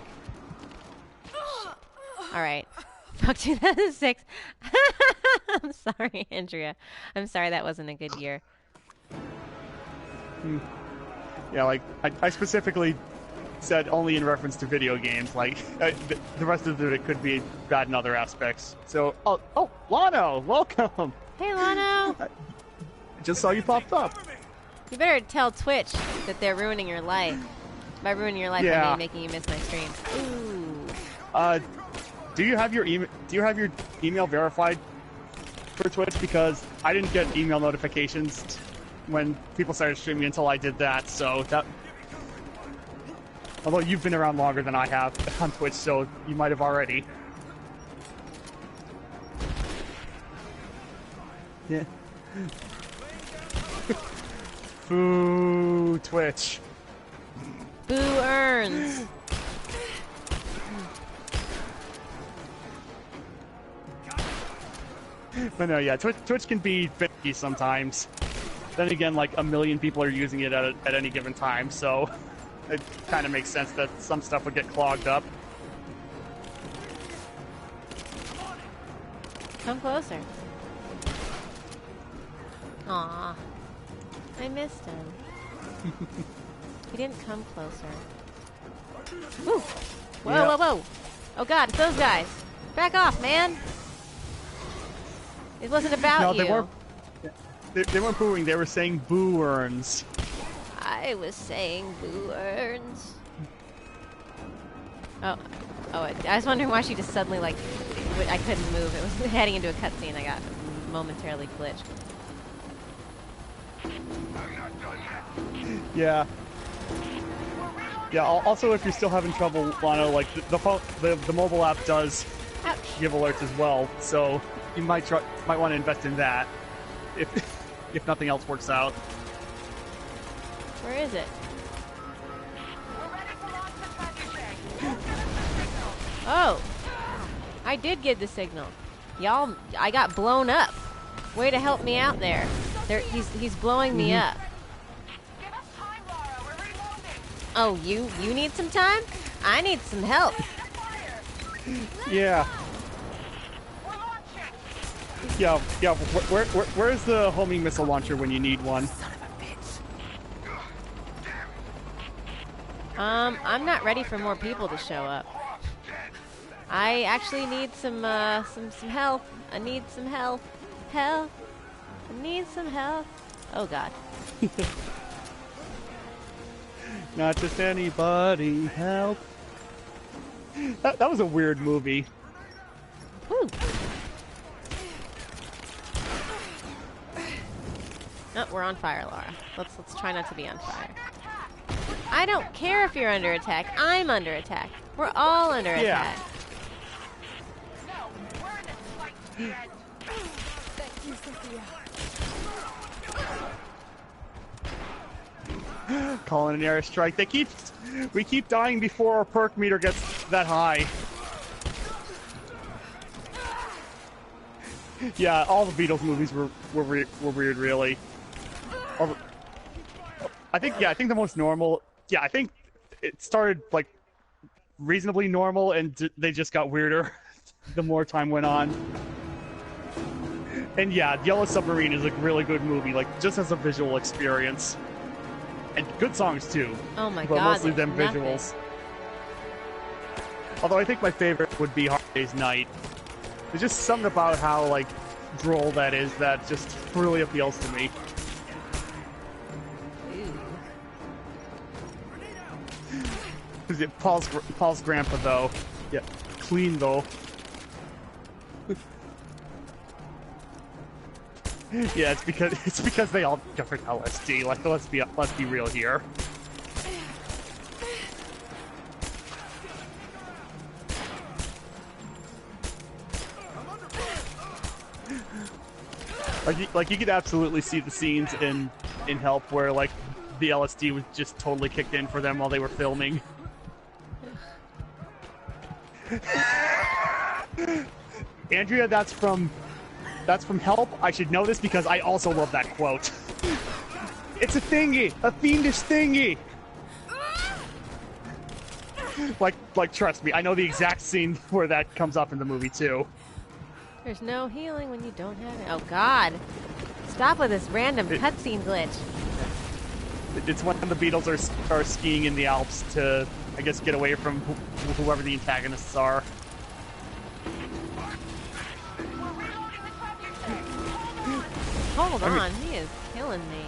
[SPEAKER 1] All right. Fuck 2006. I'm sorry, Andrea. I'm sorry that wasn't a good year.
[SPEAKER 2] Yeah, like, I specifically said only in reference to video games. Like, the rest of it could be bad in other aspects. So, oh, Lano, welcome!
[SPEAKER 1] Hey, Lano!
[SPEAKER 2] I just saw you popped up.
[SPEAKER 1] You better tell Twitch that they're ruining your life. By ruining your life, I mean making you miss my streams. Ooh.
[SPEAKER 2] Do you have your email verified for Twitch? Because I didn't get email notifications when people started streaming until I did that. So that, although you've been around longer than I have on Twitch, so you might have already. Yeah. Boo, Twitch.
[SPEAKER 1] Boo earns.
[SPEAKER 2] But no, yeah, Twitch can be finicky sometimes. Then again, like, 1 million people are using it at any given time, so it kind of makes sense that some stuff would get clogged up.
[SPEAKER 1] Come closer. Aw. I missed him. He didn't come closer. Woo! Whoa, whoa! Oh god, it's those guys! Back off, man! It wasn't about you.
[SPEAKER 2] No, they weren't booing, they were saying boo earns.
[SPEAKER 1] I was saying boo earns. Oh, I was wondering why she just suddenly, like, I couldn't move. It was heading into a cutscene. I got momentarily glitched.
[SPEAKER 2] Yeah. Yeah, also if you're still having trouble, Lano, like, the mobile app does give alerts as well, so you might want to invest in that if nothing else works out.
[SPEAKER 1] Where is it? Oh, I did get the signal. Y'all, I got blown up. Way to help me out there. He's blowing me up.
[SPEAKER 3] Give us time, Lara. We're reloading.
[SPEAKER 1] Oh, you need some time? I need some help.
[SPEAKER 2] Yeah.
[SPEAKER 3] We're launching.
[SPEAKER 2] Yeah. Where's the homing missile launcher when you need one?
[SPEAKER 3] Son of a bitch.
[SPEAKER 1] I'm not ready for more people to show up. I actually need some help. I need some help. Help. I need some help. Oh God.
[SPEAKER 2] Not just anybody, help. That was a weird movie.
[SPEAKER 1] Woo. Oh, we're on fire, Laura. Let's try not to be on fire. I don't care if you're under attack. I'm under attack. We're all under attack.
[SPEAKER 3] No, we're in this fight to the end. Thank you, Sophia.
[SPEAKER 2] Calling an airstrike. We keep dying before our perk meter gets that high. Yeah, all the Beatles movies were weird, really. I think the most normal. Yeah, I think it started like reasonably normal, and they just got weirder the more time went on. And yeah, Yellow Submarine is a really good movie, like just as a visual experience, and good songs too.
[SPEAKER 1] Oh my
[SPEAKER 2] but
[SPEAKER 1] God!
[SPEAKER 2] mostly them visuals. Although I think my favorite would be Hard Day's Night. There's just something about how like droll that is that just really appeals to me. Paul's grandpa though, yeah, clean though. Yeah, it's because they all different LSD. Like let's be real here. Like you could absolutely see the scenes in Help where like the LSD was just totally kicked in for them while they were filming. Andrea, that's from Help. I should know this because I also love that quote. It's a thingy, a fiendish thingy. Like trust me, I know the exact scene where that comes up in the movie too.
[SPEAKER 1] There's no healing when you don't have it. Oh God! Stop with this random cutscene glitch.
[SPEAKER 2] It's when the Beatles are skiing in the Alps to, I guess, get away from whoever the antagonists are.
[SPEAKER 1] Hold on, he is killing me.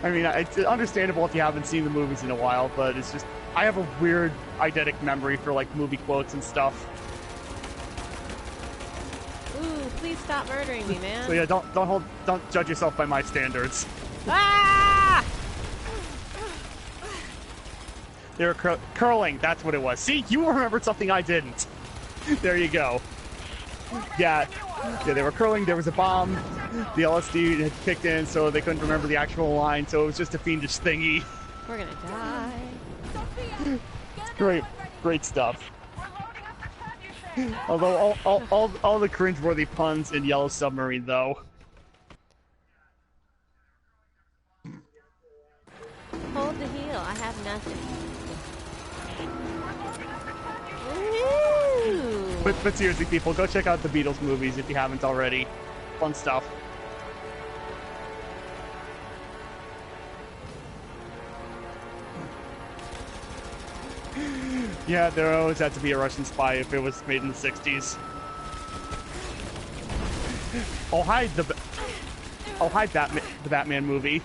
[SPEAKER 2] I mean, it's understandable if you haven't seen the movies in a while, but it's just I have a weird eidetic memory for like movie quotes and stuff.
[SPEAKER 1] Ooh, please stop murdering me, man.
[SPEAKER 2] So yeah, don't judge yourself by my standards.
[SPEAKER 1] Ah!
[SPEAKER 2] They were curling. That's what it was. See, you remembered something I didn't. There you go. Yeah, they were curling. There was a bomb. The LSD had kicked in, so they couldn't remember the actual line. So it was just a fiendish thingy.
[SPEAKER 1] We're gonna die.
[SPEAKER 2] Sophia, great stuff. Although all the cringeworthy puns in Yellow Submarine, though.
[SPEAKER 1] Hold the heel. I have nothing. Woo!
[SPEAKER 2] But seriously, people, go check out the Beatles movies if you haven't already. Fun stuff. Yeah, there always had to be a Russian spy if it was made in the 60s. Oh, hi, the Batman movie.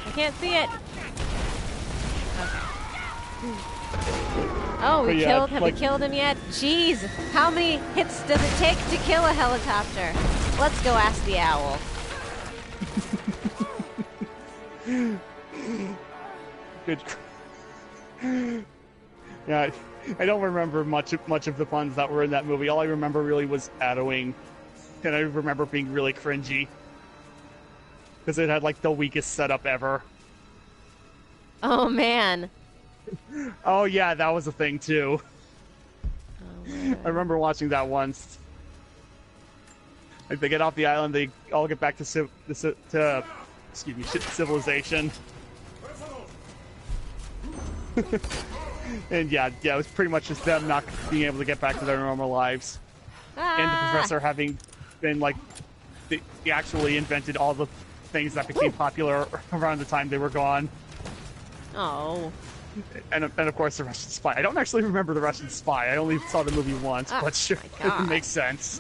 [SPEAKER 1] I can't see it. Oh, have we killed him yet? Jeez, how many hits does it take to kill a helicopter? Let's go ask the owl.
[SPEAKER 2] Good. Yeah, I don't remember much of the puns that were in that movie. All I remember really was Addoing, and I remember being really cringy. because it had like the weakest setup ever.
[SPEAKER 1] Oh man.
[SPEAKER 2] Oh yeah, that was a thing too.
[SPEAKER 1] Oh,
[SPEAKER 2] I remember watching that once. Like they get off the island, they all get back to civilization. And yeah, it was pretty much just them not being able to get back to their normal lives. And the professor having been like, he actually invented all the things that became popular around the time they were gone.
[SPEAKER 1] Oh.
[SPEAKER 2] And of course the Russian spy. I don't actually remember the Russian spy. I only saw the movie once, but sure, it makes sense.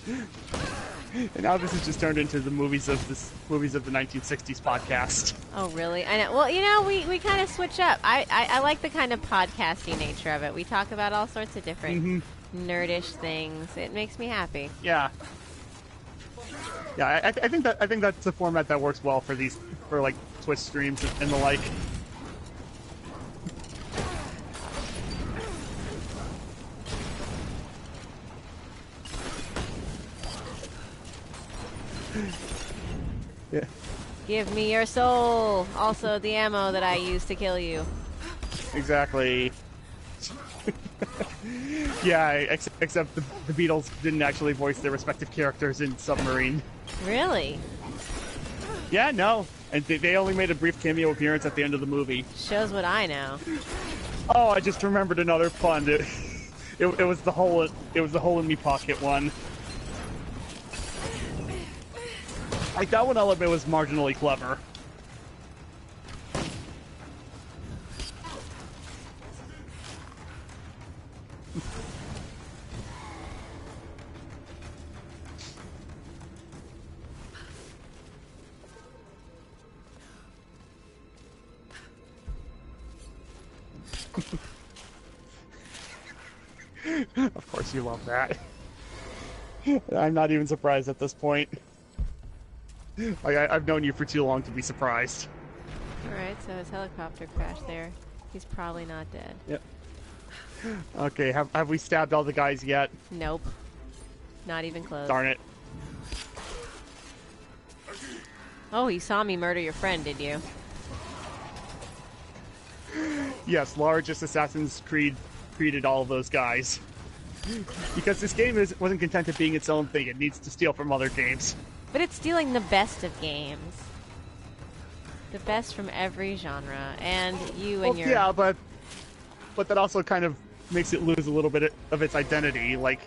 [SPEAKER 2] And now this has just turned into the movies of the 1960s podcast.
[SPEAKER 1] Oh, really? I know. Well, you know, we kind of switch up. I like the kind of podcasty nature of it. We talk about all sorts of different nerdish things. It makes me happy.
[SPEAKER 2] Yeah. Yeah, I think that's a format that works well for like Twitch streams and the like. Yeah.
[SPEAKER 1] Give me your soul. Also the ammo that I used to kill you.
[SPEAKER 2] Exactly. Yeah, except the Beatles didn't actually voice their respective characters in Submarine.
[SPEAKER 1] Really?
[SPEAKER 2] Yeah, no. And they only made a brief cameo appearance at the end of the movie.
[SPEAKER 1] Shows what I know.
[SPEAKER 2] Oh, I just remembered another pun. It was the hole in me pocket one. Like that one, I'll admit, was marginally clever. Of course you love that. I'm not even surprised at this point. Like, I've known you for too long to be surprised.
[SPEAKER 1] Alright, so his helicopter crashed there. He's probably not dead.
[SPEAKER 2] Yep. Okay, have we stabbed all the guys yet?
[SPEAKER 1] Nope. Not even close.
[SPEAKER 2] Darn it.
[SPEAKER 1] Oh, you saw me murder your friend, did you?
[SPEAKER 2] Yes, largest Assassin's Creed created all of those guys. Because this game wasn't content at being its own thing. It needs to steal from other games.
[SPEAKER 1] But it's stealing the best of games. The best from every genre. And you and your...
[SPEAKER 2] Yeah, but that also kind of makes it lose a little bit of its identity. Like,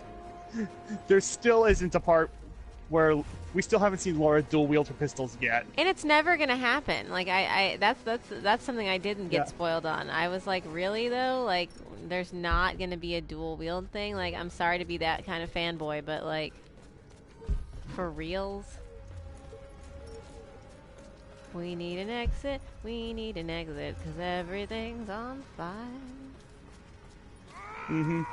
[SPEAKER 2] there still isn't a part where we still haven't seen Laura dual wield her pistols yet.
[SPEAKER 1] And it's never gonna happen. Like that's something I didn't get spoiled on. I was like, really though? Like, there's not gonna be a dual wield thing? Like, I'm sorry to be that kind of fanboy, but like, for reals? We need an exit, cause everything's on fire.
[SPEAKER 2] Mm-hmm.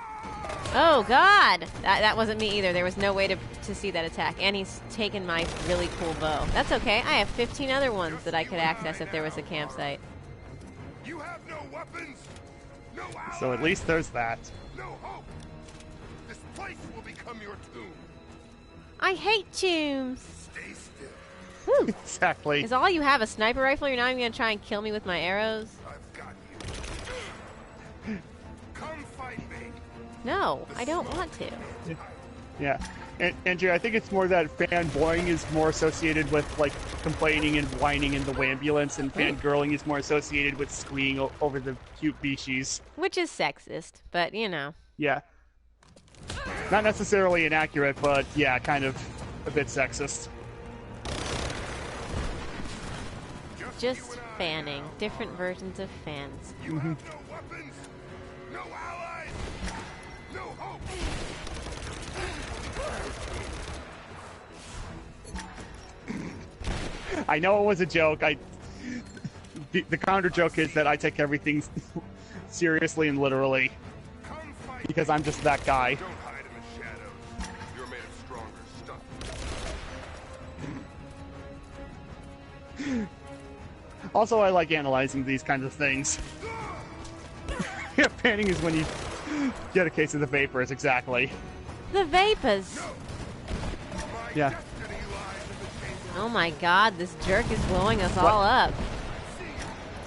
[SPEAKER 1] Oh god! That wasn't me either. There was no way to see that attack. And he's taken my really cool bow. That's okay. I have 15 other ones that I could access if there was a campsite.
[SPEAKER 4] You have no weapons, no allies,
[SPEAKER 2] So at least there's that.
[SPEAKER 4] no hope. This place will become your tomb.
[SPEAKER 1] I hate tombs!
[SPEAKER 4] Stay still.
[SPEAKER 1] Whew.
[SPEAKER 2] Exactly.
[SPEAKER 1] Is all you have a sniper rifle? You're not even gonna try and kill me with my arrows?
[SPEAKER 4] I've got you. Come fight me.
[SPEAKER 1] No, I don't want to.
[SPEAKER 2] Yeah. And Andrew, I think it's more that fanboying is more associated with, like, complaining and whining in the ambulance, and fangirling is more associated with squeeing over the cute beashies.
[SPEAKER 1] Which is sexist, but you know.
[SPEAKER 2] Yeah. Not necessarily inaccurate, but yeah, kind of a bit sexist.
[SPEAKER 1] Just fanning. Different versions of fans.
[SPEAKER 4] You have no weapons, no allies, no hope.
[SPEAKER 2] I know it was a joke. The counter joke is that I take everything seriously and literally.
[SPEAKER 4] Come fight
[SPEAKER 2] Because I'm just that guy.
[SPEAKER 4] Don't hide in the shadows. You're made of stronger stuff.
[SPEAKER 2] Also, I like analyzing these kinds of things. Yeah, panning is when you get a case of the vapors, exactly.
[SPEAKER 1] The vapors!
[SPEAKER 4] My
[SPEAKER 2] Yeah.
[SPEAKER 1] Oh my god, this jerk is blowing us all up.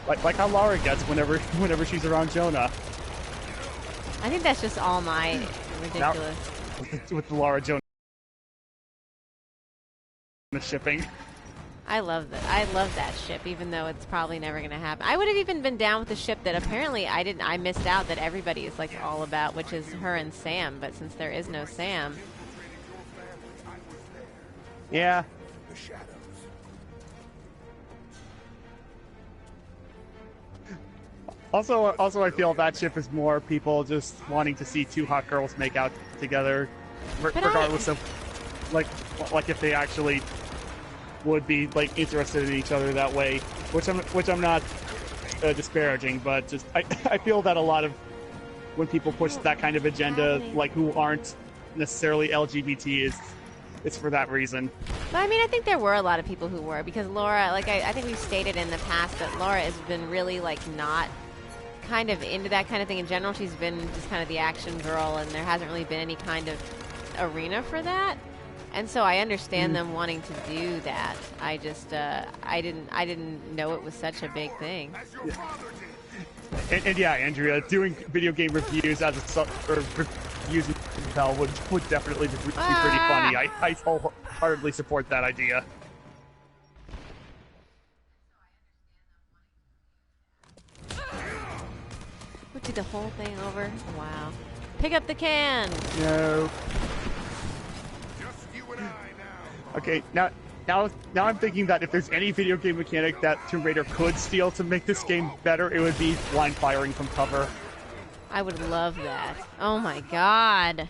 [SPEAKER 2] Like how Laura gets whenever she's around Jonah.
[SPEAKER 1] I think that's just all my ridiculous.
[SPEAKER 2] With the Laura Jonah shipping.
[SPEAKER 1] I love that. I love that ship, even though it's probably never going to happen. I would have even been down with the ship that apparently I missed out that everybody is like all about, which is her and Sam. But since there is no Sam,
[SPEAKER 2] yeah. Also, I feel that ship is more people just wanting to see two hot girls make out together, regardless of like if they actually would be like interested in each other that way. Which I'm not disparaging, but just I feel that a lot of when people push that kind of agenda, like who aren't necessarily LGBT, it's for that reason.
[SPEAKER 1] But I mean, I think there were a lot of people who were, because Laura, like I think we've stated in the past that Laura has been really like not kind of into that kind of thing in general. She's been just kind of the action girl, and there hasn't really been any kind of arena for that. And so I understand them wanting to do that. I just I didn't know it was such a big thing.
[SPEAKER 2] Yeah. And yeah, Andrea, doing video game reviews as a reviews in Intel would definitely be pretty funny. I wholeheartedly support that idea.
[SPEAKER 1] We did the whole thing over. Wow. Pick up the can.
[SPEAKER 2] No.
[SPEAKER 4] Just you and I now.
[SPEAKER 2] Okay, now I'm thinking that if there's any video game mechanic that Tomb Raider could steal to make this game better, it would be blind firing from cover.
[SPEAKER 1] I would love that. Oh my god.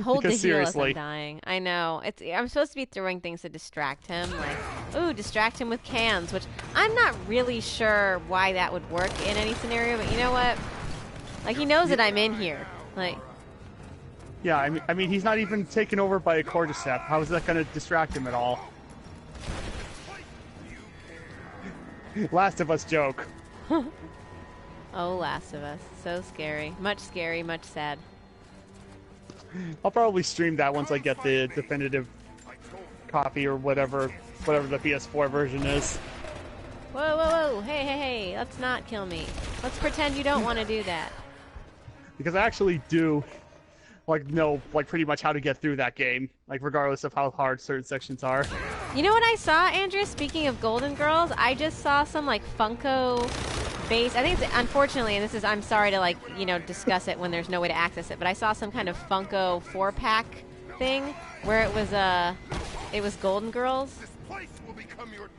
[SPEAKER 1] Hold the heal as I'm dying. I know. I'm supposed to be throwing things to distract him. Like, ooh, distract him with cans, which I'm not really sure why that would work in any scenario, but you know what? Like, he knows that I'm in here. Like...
[SPEAKER 2] Yeah, I mean, he's not even taken over by a cordyceps. How is that going to distract him at all? Last of Us joke.
[SPEAKER 1] Oh, Last of Us. So scary. Much scary, much sad.
[SPEAKER 2] I'll probably stream that once I get the definitive copy or whatever the PS4 version is.
[SPEAKER 1] Whoa, whoa, whoa. Hey, hey, hey. Let's not kill me. Let's pretend you don't want to do that.
[SPEAKER 2] Because I actually do... know pretty much how to get through that game, like regardless of how hard certain sections are.
[SPEAKER 1] You know what I saw, Andrea? Speaking of Golden Girls, I just saw some like Funko base. I think it's, unfortunately, and this is, I'm sorry to like, you know, discuss it when there's no way to access it, but I saw some kind of Funko 4-pack thing where it was Golden Girls.
[SPEAKER 4] This place will become your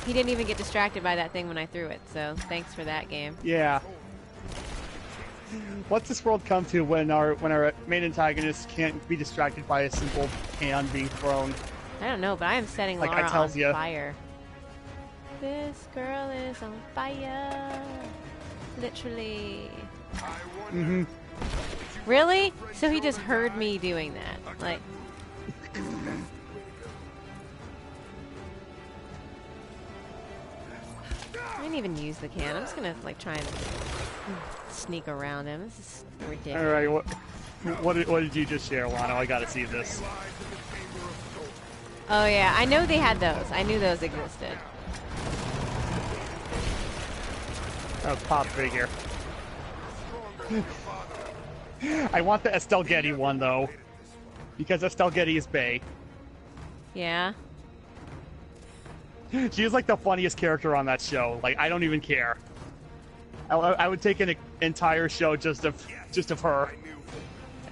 [SPEAKER 1] He didn't even get distracted by that thing when I threw it, so thanks for that game.
[SPEAKER 2] Yeah. What's this world come to when our main antagonist can't be distracted by a simple can being thrown?
[SPEAKER 1] I don't know, but I am setting
[SPEAKER 2] like
[SPEAKER 1] Laura on
[SPEAKER 2] you.
[SPEAKER 1] fire. This girl is on fire. Literally.
[SPEAKER 2] Mm-hmm.
[SPEAKER 1] Really? So he just heard me doing that. Like... I didn't even use the can. I'm just gonna like try and sneak around him. This is ridiculous.
[SPEAKER 2] All right, what did you just share, Lano? I gotta see this.
[SPEAKER 1] Oh yeah, I know they had those. I knew those existed.
[SPEAKER 2] Oh, pop figure. I want the Estelle Getty one though, because Estelle Getty is bae.
[SPEAKER 1] Yeah.
[SPEAKER 2] She is like the funniest character on that show. Like, I don't even care. I would take an entire show just of her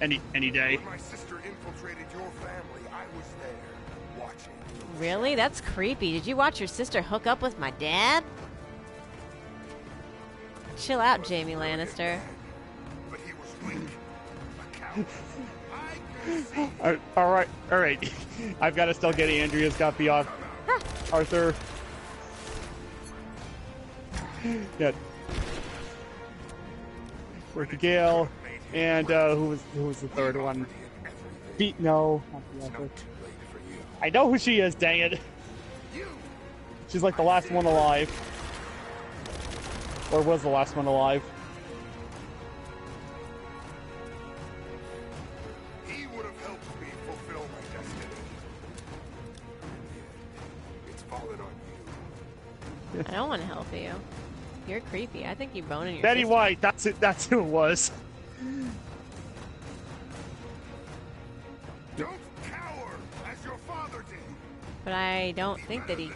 [SPEAKER 2] any day.
[SPEAKER 4] When my sister infiltrated your family, I was there watching.
[SPEAKER 1] Really? That's creepy. Did you watch your sister hook up with my dad? Chill out, Jamie Lannister.
[SPEAKER 4] But he was weak. A coward.
[SPEAKER 2] All right. I've got Estelle Getty. Andrea's got Beyond. Arthur. Yeah. Ricky Gale. And who was the third one? No, not Bianca. I know who she is, dang it. She's like the last one alive. Or was the last one alive.
[SPEAKER 4] fallen on you.
[SPEAKER 1] I don't want to help you. You're creepy. I think you're boning your
[SPEAKER 2] Betty
[SPEAKER 1] sister.
[SPEAKER 2] White, that's it. That's who it was.
[SPEAKER 4] Don't cower as your father did.
[SPEAKER 1] But I don't think that he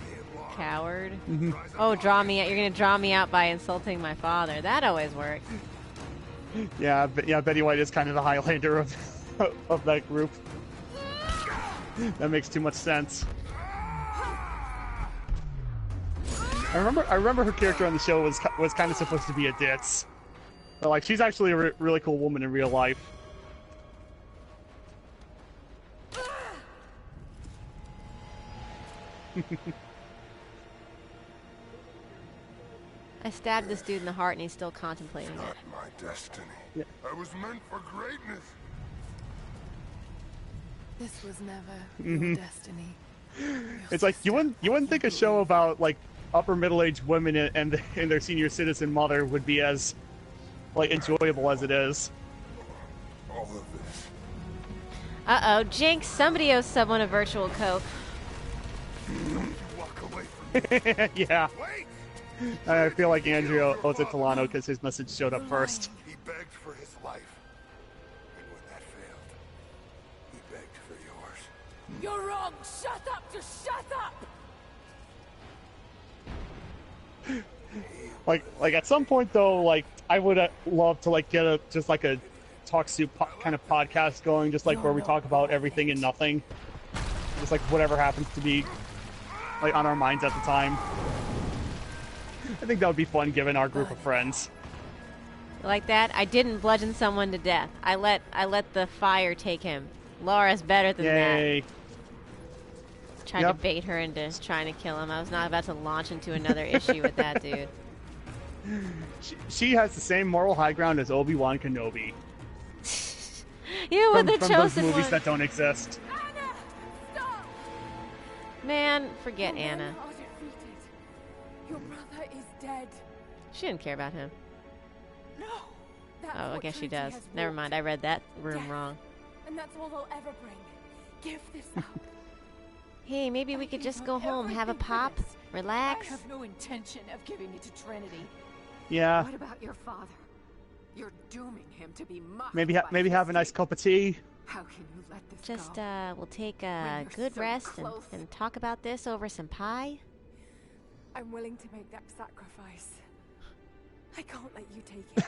[SPEAKER 1] cowered.
[SPEAKER 2] Mm-hmm.
[SPEAKER 1] Oh, draw me out. You're going to draw me out by insulting my father. That always works.
[SPEAKER 2] Yeah, yeah. Betty White is kind of the Highlander of that group. That makes too much sense. I remember her character on the show was kind of supposed to be a ditz, but like she's actually a really cool woman in real life.
[SPEAKER 1] I stabbed this dude in the heart and he's still contemplating
[SPEAKER 4] Not
[SPEAKER 1] it.
[SPEAKER 4] my destiny.
[SPEAKER 2] Yeah.
[SPEAKER 4] I was meant for greatness.
[SPEAKER 3] This was never your destiny.
[SPEAKER 2] It's like you wouldn't think a show about like upper middle-aged women and their senior citizen mother would be as like enjoyable as it is.
[SPEAKER 4] All of this.
[SPEAKER 1] Uh-oh, Jinx, somebody owes someone a virtual Coke.
[SPEAKER 4] Walk away from me.
[SPEAKER 2] Yeah,
[SPEAKER 4] Wait!
[SPEAKER 2] I feel like Andrea owes it to Lano because his message showed up first.
[SPEAKER 4] He begged for his life. And when that failed, he begged for yours.
[SPEAKER 3] You're wrong! Shut up! Just shut up!
[SPEAKER 2] Like at some point though, like I would love to like get just like a talk soup kind of podcast going, just like where we talk about everything and nothing, just like whatever happens to be like on our minds at the time. I think that would be fun given our group of friends.
[SPEAKER 1] Like that? I didn't bludgeon someone to death. I let the fire take him. Laura's better than
[SPEAKER 2] Yay!
[SPEAKER 1] that. Tried to bait her into trying to kill him. I was not about to launch into another issue with that dude.
[SPEAKER 2] She has the same moral high ground as Obi-Wan Kenobi.
[SPEAKER 1] You were the
[SPEAKER 2] from those
[SPEAKER 1] chosen
[SPEAKER 2] movies
[SPEAKER 1] one.
[SPEAKER 2] that don't exist.
[SPEAKER 3] Anna! Stop!
[SPEAKER 1] Man, forget
[SPEAKER 3] Your men
[SPEAKER 1] Anna.
[SPEAKER 3] are defeated. Your brother is dead.
[SPEAKER 1] She didn't care about him.
[SPEAKER 3] No! That's
[SPEAKER 1] Oh, I
[SPEAKER 3] what
[SPEAKER 1] guess she
[SPEAKER 3] Trinity
[SPEAKER 1] does.
[SPEAKER 3] has
[SPEAKER 1] Never
[SPEAKER 3] brought.
[SPEAKER 1] mind. I read that room
[SPEAKER 3] Death.
[SPEAKER 1] wrong.
[SPEAKER 3] And that's all they'll ever bring. Give this up.
[SPEAKER 1] Hey, maybe we could just go home, have a pop, relax.
[SPEAKER 5] I have no intention of giving it to Trinity.
[SPEAKER 2] Yeah,
[SPEAKER 5] What about your father? You're dooming him to be mocked.
[SPEAKER 2] maybe
[SPEAKER 5] by
[SPEAKER 2] have a nice
[SPEAKER 5] history.
[SPEAKER 2] cup of tea.
[SPEAKER 5] How can you let this
[SPEAKER 1] Just,
[SPEAKER 5] go?
[SPEAKER 1] we'll take
[SPEAKER 5] When
[SPEAKER 1] a
[SPEAKER 5] you're
[SPEAKER 1] good
[SPEAKER 5] so
[SPEAKER 1] rest
[SPEAKER 5] close.
[SPEAKER 1] and talk about this over some pie.
[SPEAKER 3] I'm willing to make that sacrifice. I can't let you take it.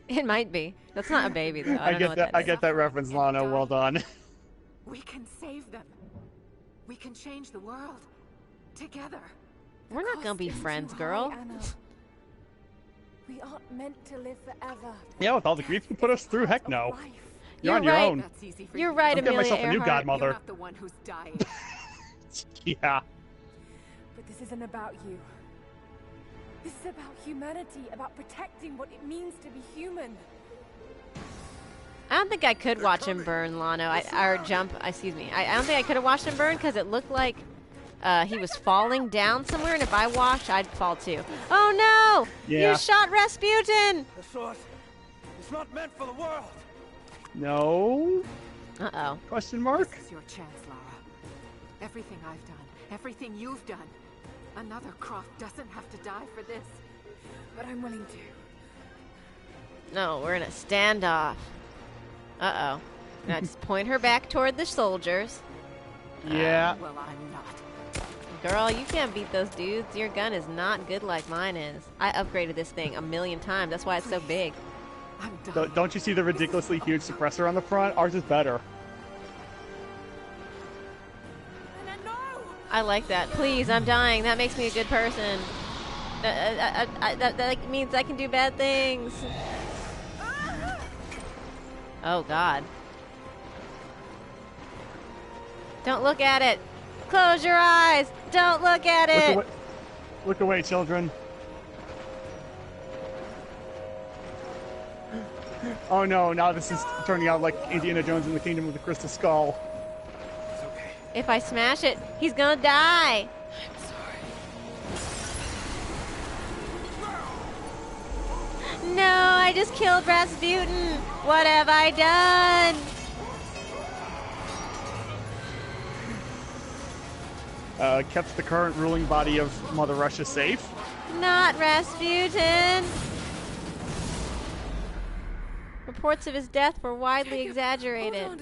[SPEAKER 1] It might be. That's not a baby, though. I
[SPEAKER 2] I
[SPEAKER 1] don't know
[SPEAKER 2] get
[SPEAKER 1] what
[SPEAKER 2] that.
[SPEAKER 1] that
[SPEAKER 2] I
[SPEAKER 1] is.
[SPEAKER 2] get that reference, Lano. Well done.
[SPEAKER 5] We can save them. We can change the world. Together.
[SPEAKER 1] We're not gonna
[SPEAKER 3] Cost
[SPEAKER 1] be
[SPEAKER 3] is
[SPEAKER 1] friends,
[SPEAKER 3] too
[SPEAKER 1] girl.
[SPEAKER 3] high, Anna. We aren't meant to live forever.
[SPEAKER 2] Yeah, with all the grief you put us through, heck no.
[SPEAKER 3] Of life.
[SPEAKER 2] You're on your
[SPEAKER 1] right.
[SPEAKER 2] own.
[SPEAKER 5] That's easy for
[SPEAKER 1] You're
[SPEAKER 5] you.
[SPEAKER 1] right,
[SPEAKER 2] I'll get
[SPEAKER 1] Amelia
[SPEAKER 2] myself a new
[SPEAKER 1] Earhart.
[SPEAKER 2] godmother.
[SPEAKER 5] You're not the one who's dying.
[SPEAKER 2] Yeah.
[SPEAKER 3] But this isn't about you. This is about humanity, about protecting what it means to be human.
[SPEAKER 1] I don't think I could watch him burn, Lano. Excuse me. I don't think I could have watched him burn because it looked like he was falling down somewhere, and if I watched, I'd fall too. Oh no!
[SPEAKER 2] Yeah.
[SPEAKER 1] You shot Rasputin!
[SPEAKER 6] The source is not meant for the world.
[SPEAKER 2] No?
[SPEAKER 1] Uh-oh.
[SPEAKER 2] Question mark?
[SPEAKER 5] This is your chance, Lara. Everything I've done, everything you've done. Another Croft doesn't have to die for this.
[SPEAKER 3] But I'm willing to.
[SPEAKER 1] No, we're in a standoff. Uh-oh. Now just point her back toward the soldiers.
[SPEAKER 2] Yeah.
[SPEAKER 5] Well, I'm not.
[SPEAKER 1] Girl, you can't beat those dudes. Your gun is not good like mine is. I upgraded this thing 1,000,000 times. That's why it's so big.
[SPEAKER 5] I'm done.
[SPEAKER 2] Don't you see the ridiculously huge suppressor on the front? Ours is better.
[SPEAKER 3] Anna, no!
[SPEAKER 1] I like that. Please, I'm dying. That makes me a good person. That means I can do bad things. Oh, God. Don't look at it. Close your eyes. Don't look at it.
[SPEAKER 2] Look away, children. Oh no, now this is turning out like Indiana Jones in the Kingdom of the Crystal Skull.
[SPEAKER 6] It's okay.
[SPEAKER 1] If I smash it, he's gonna die.
[SPEAKER 6] I'm sorry.
[SPEAKER 1] No, I just killed Rasputin. What have I done?
[SPEAKER 2] kept the current ruling body of Mother Russia safe.
[SPEAKER 1] Not Rasputin! Reports of his death were widely exaggerated.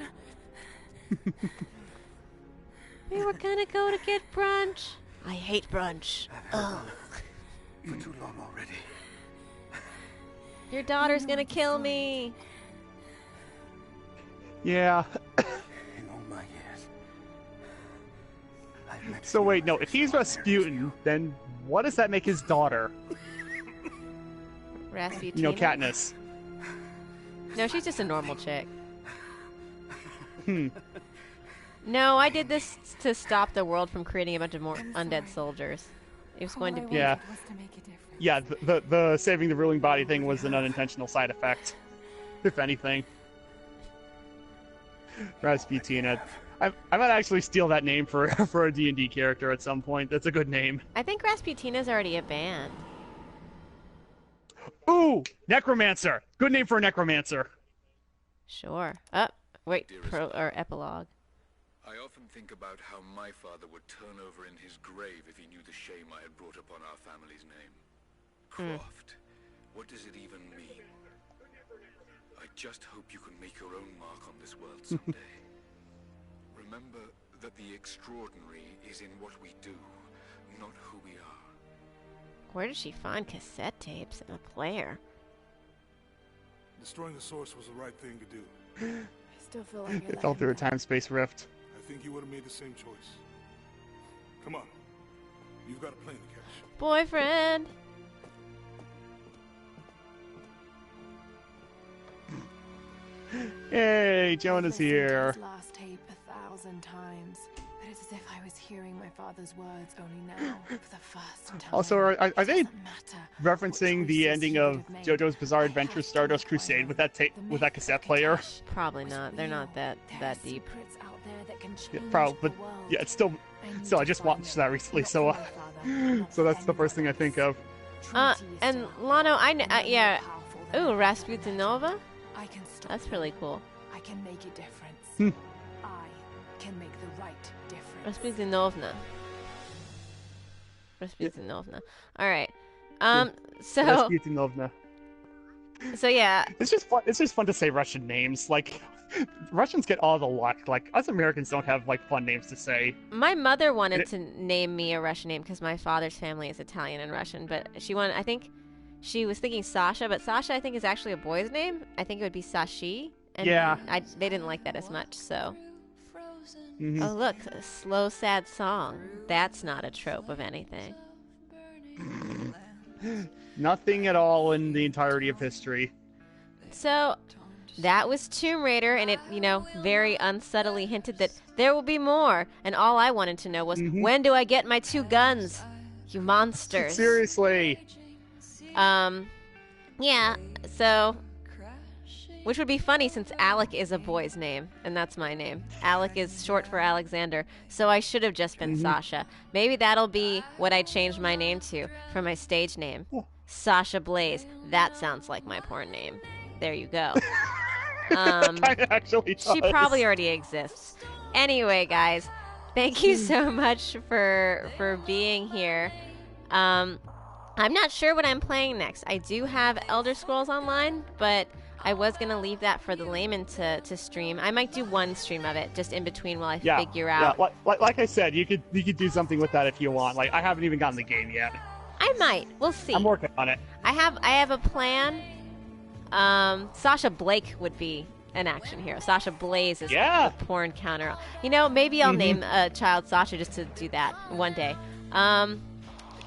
[SPEAKER 1] We were gonna go to get brunch. I hate brunch. Ugh.
[SPEAKER 4] For too long already.
[SPEAKER 1] Your daughter's gonna kill me.
[SPEAKER 2] Yeah.
[SPEAKER 4] In all my years, I've met
[SPEAKER 2] So wait, no, if he's Rasputin, then what does that make his daughter?
[SPEAKER 1] Rasputin.
[SPEAKER 2] You know, Katniss.
[SPEAKER 1] No, she's just a normal chick. No, I did this to stop the world from creating a bunch of more undead soldiers. It was going to be...
[SPEAKER 2] Yeah. Yeah, the saving the ruling body thing was an unintentional side effect, if anything. Rasputin. I might actually steal that name for a D&D character at some point. That's a good name.
[SPEAKER 1] I think Rasputina's already a band.
[SPEAKER 2] Ooh! Necromancer! Good name for a necromancer.
[SPEAKER 1] Sure. Wait, epilogue.
[SPEAKER 4] I often think about how my father would turn over in his grave if he knew the shame I had brought upon our family's name. Croft. What does it even mean? I just hope you can make your own mark on this world someday. Remember that the extraordinary is in what we do, not who we are.
[SPEAKER 1] Where did she find cassette tapes and a player?
[SPEAKER 7] Destroying the source was the right thing to do.
[SPEAKER 3] I still feel like
[SPEAKER 2] It fell through a time-space rift.
[SPEAKER 7] I think you would have made the same choice. Come on. You've got a plane to catch.
[SPEAKER 1] Boyfriend!
[SPEAKER 2] Hey, Jonah's here.
[SPEAKER 3] Last tape 1,000 times, but it's as if I was hearing my father's words only now for the first time.
[SPEAKER 2] Also, are they
[SPEAKER 3] Doesn't matter
[SPEAKER 2] referencing
[SPEAKER 3] what
[SPEAKER 2] the
[SPEAKER 3] choices
[SPEAKER 2] ending
[SPEAKER 3] you
[SPEAKER 2] of
[SPEAKER 3] would have made.
[SPEAKER 2] JoJo's Bizarre
[SPEAKER 3] I
[SPEAKER 2] Adventure
[SPEAKER 3] have to
[SPEAKER 2] Stardust
[SPEAKER 3] declare
[SPEAKER 2] Crusade with that
[SPEAKER 3] the
[SPEAKER 2] with that
[SPEAKER 3] myth
[SPEAKER 2] cassette
[SPEAKER 3] of
[SPEAKER 2] player?
[SPEAKER 3] Katash
[SPEAKER 1] Probably
[SPEAKER 3] was
[SPEAKER 1] not. They're not
[SPEAKER 3] real.
[SPEAKER 1] that
[SPEAKER 3] There are
[SPEAKER 1] deep.
[SPEAKER 3] secrets out there that can
[SPEAKER 2] Yeah,
[SPEAKER 3] change
[SPEAKER 2] probably,
[SPEAKER 3] the
[SPEAKER 2] but
[SPEAKER 3] world.
[SPEAKER 2] yeah, it's still.
[SPEAKER 3] need
[SPEAKER 2] Still, I
[SPEAKER 3] to
[SPEAKER 2] just
[SPEAKER 3] find
[SPEAKER 2] watched
[SPEAKER 3] it.
[SPEAKER 2] that recently,
[SPEAKER 3] Not
[SPEAKER 2] so
[SPEAKER 3] for my father, not
[SPEAKER 2] so
[SPEAKER 3] for
[SPEAKER 2] that's the first thing I
[SPEAKER 3] anyone
[SPEAKER 2] think
[SPEAKER 3] else.
[SPEAKER 2] of.
[SPEAKER 3] Treaty is
[SPEAKER 1] And
[SPEAKER 3] still
[SPEAKER 1] Lano,
[SPEAKER 3] alive.
[SPEAKER 1] yeah.
[SPEAKER 3] I'm more powerful than
[SPEAKER 1] Ooh,
[SPEAKER 3] I
[SPEAKER 1] Rasputinova?
[SPEAKER 3] I can stop
[SPEAKER 1] That's
[SPEAKER 3] you.
[SPEAKER 1] really cool.
[SPEAKER 3] I can make a difference.
[SPEAKER 2] Hmm.
[SPEAKER 3] I can make the right difference.
[SPEAKER 1] Rasputinovna. Rasputinovna. Alright. So
[SPEAKER 2] Rasputinovna.
[SPEAKER 1] So yeah.
[SPEAKER 2] It's just fun. It's just fun to say Russian names. Like, Russians get all the luck. Like, us Americans don't have like fun names to say.
[SPEAKER 1] My mother wanted to name me a Russian name because my father's family is Italian and Russian, but I think she was thinking Sasha, but Sasha I think is actually a boy's name. I think it would be Sashi. And
[SPEAKER 2] Yeah.
[SPEAKER 1] they didn't like that as much, so.
[SPEAKER 2] Mhm.
[SPEAKER 1] Oh look, a slow sad song. That's not a trope of anything.
[SPEAKER 2] Nothing at all in the entirety of history.
[SPEAKER 1] So that was Tomb Raider, and it, very unsubtly hinted that there will be more. And all I wanted to know was, when do I get my 2 guns? You monsters.
[SPEAKER 2] Seriously.
[SPEAKER 1] Yeah, so, which would be funny since Alec is a boy's name, and that's my name. Alec is short for Alexander, so I should have just been Sasha. Maybe that'll be what I change my name to for my stage name. Sasha Blaze. That sounds like my porn name. There you go.
[SPEAKER 2] Kinda actually does.
[SPEAKER 1] She probably already exists. Anyway, guys, thank you so much for being here. I'm not sure what I'm playing next. I do have Elder Scrolls Online, but I was going to leave that for the layman to stream. I might do one stream of it just in between while I figure out.
[SPEAKER 2] Yeah, like I said, you could do something with that if you want. Like, I haven't even gotten the game yet.
[SPEAKER 1] I might. We'll see.
[SPEAKER 2] I'm working on it.
[SPEAKER 1] I have a plan. Sasha Blake would be an action hero. Sasha Blaze is the porn counter. Maybe I'll name a child Sasha just to do that one day.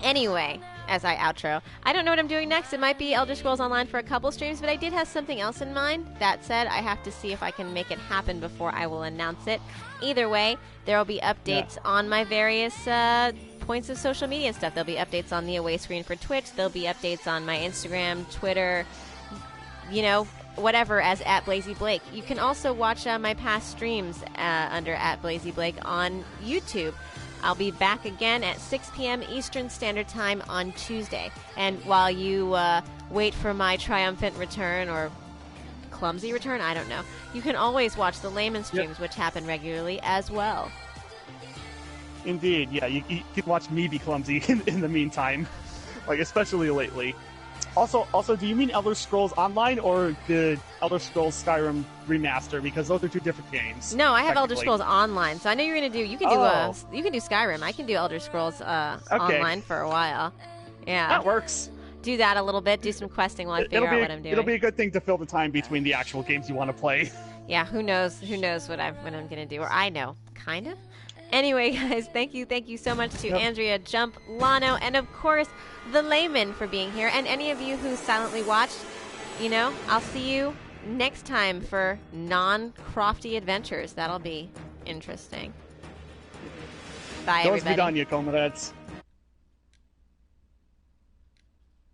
[SPEAKER 1] Anyway, as I outro, I don't know what I'm doing next. It might be Elder Scrolls Online for a couple streams, but I did have something else in mind. That said, I have to see if I can make it happen before I will announce it. Either way, there will be updates on my various points of social media and stuff. There'll be updates on the away screen for Twitch. There'll be updates on my Instagram, Twitter, whatever, as @BlazyBlake. You can also watch my past streams under @BlazyBlake on YouTube. I'll be back again at 6 p.m. Eastern Standard Time on Tuesday. And while you wait for my triumphant return or clumsy return, I don't know, you can always watch the layman streams, which happen regularly as well.
[SPEAKER 2] Indeed, yeah. You can watch me be clumsy in the meantime, like especially lately. Also, do you mean Elder Scrolls Online or the Elder Scrolls Skyrim remaster? Because those are two different games.
[SPEAKER 1] No, I have Elder Scrolls Online, so I know you're gonna do. You can do you can do Skyrim. I can do Elder Scrolls Online for a while. Yeah,
[SPEAKER 2] that works.
[SPEAKER 1] Do that a little bit. Do some questing while I figure out what I'm doing.
[SPEAKER 2] It'll be a good thing to fill the time between the actual games you want to play.
[SPEAKER 1] Yeah, who knows? Who knows what I'm gonna do? Or I know, kind of. Anyway, guys, thank you so much to Andrea, Jump, Lano, and of course the Layman for being here, and any of you who silently watched. You know, I'll see you next time for non-crofty adventures. That'll be interesting. Bye, everybody.
[SPEAKER 2] До свидания, comrades.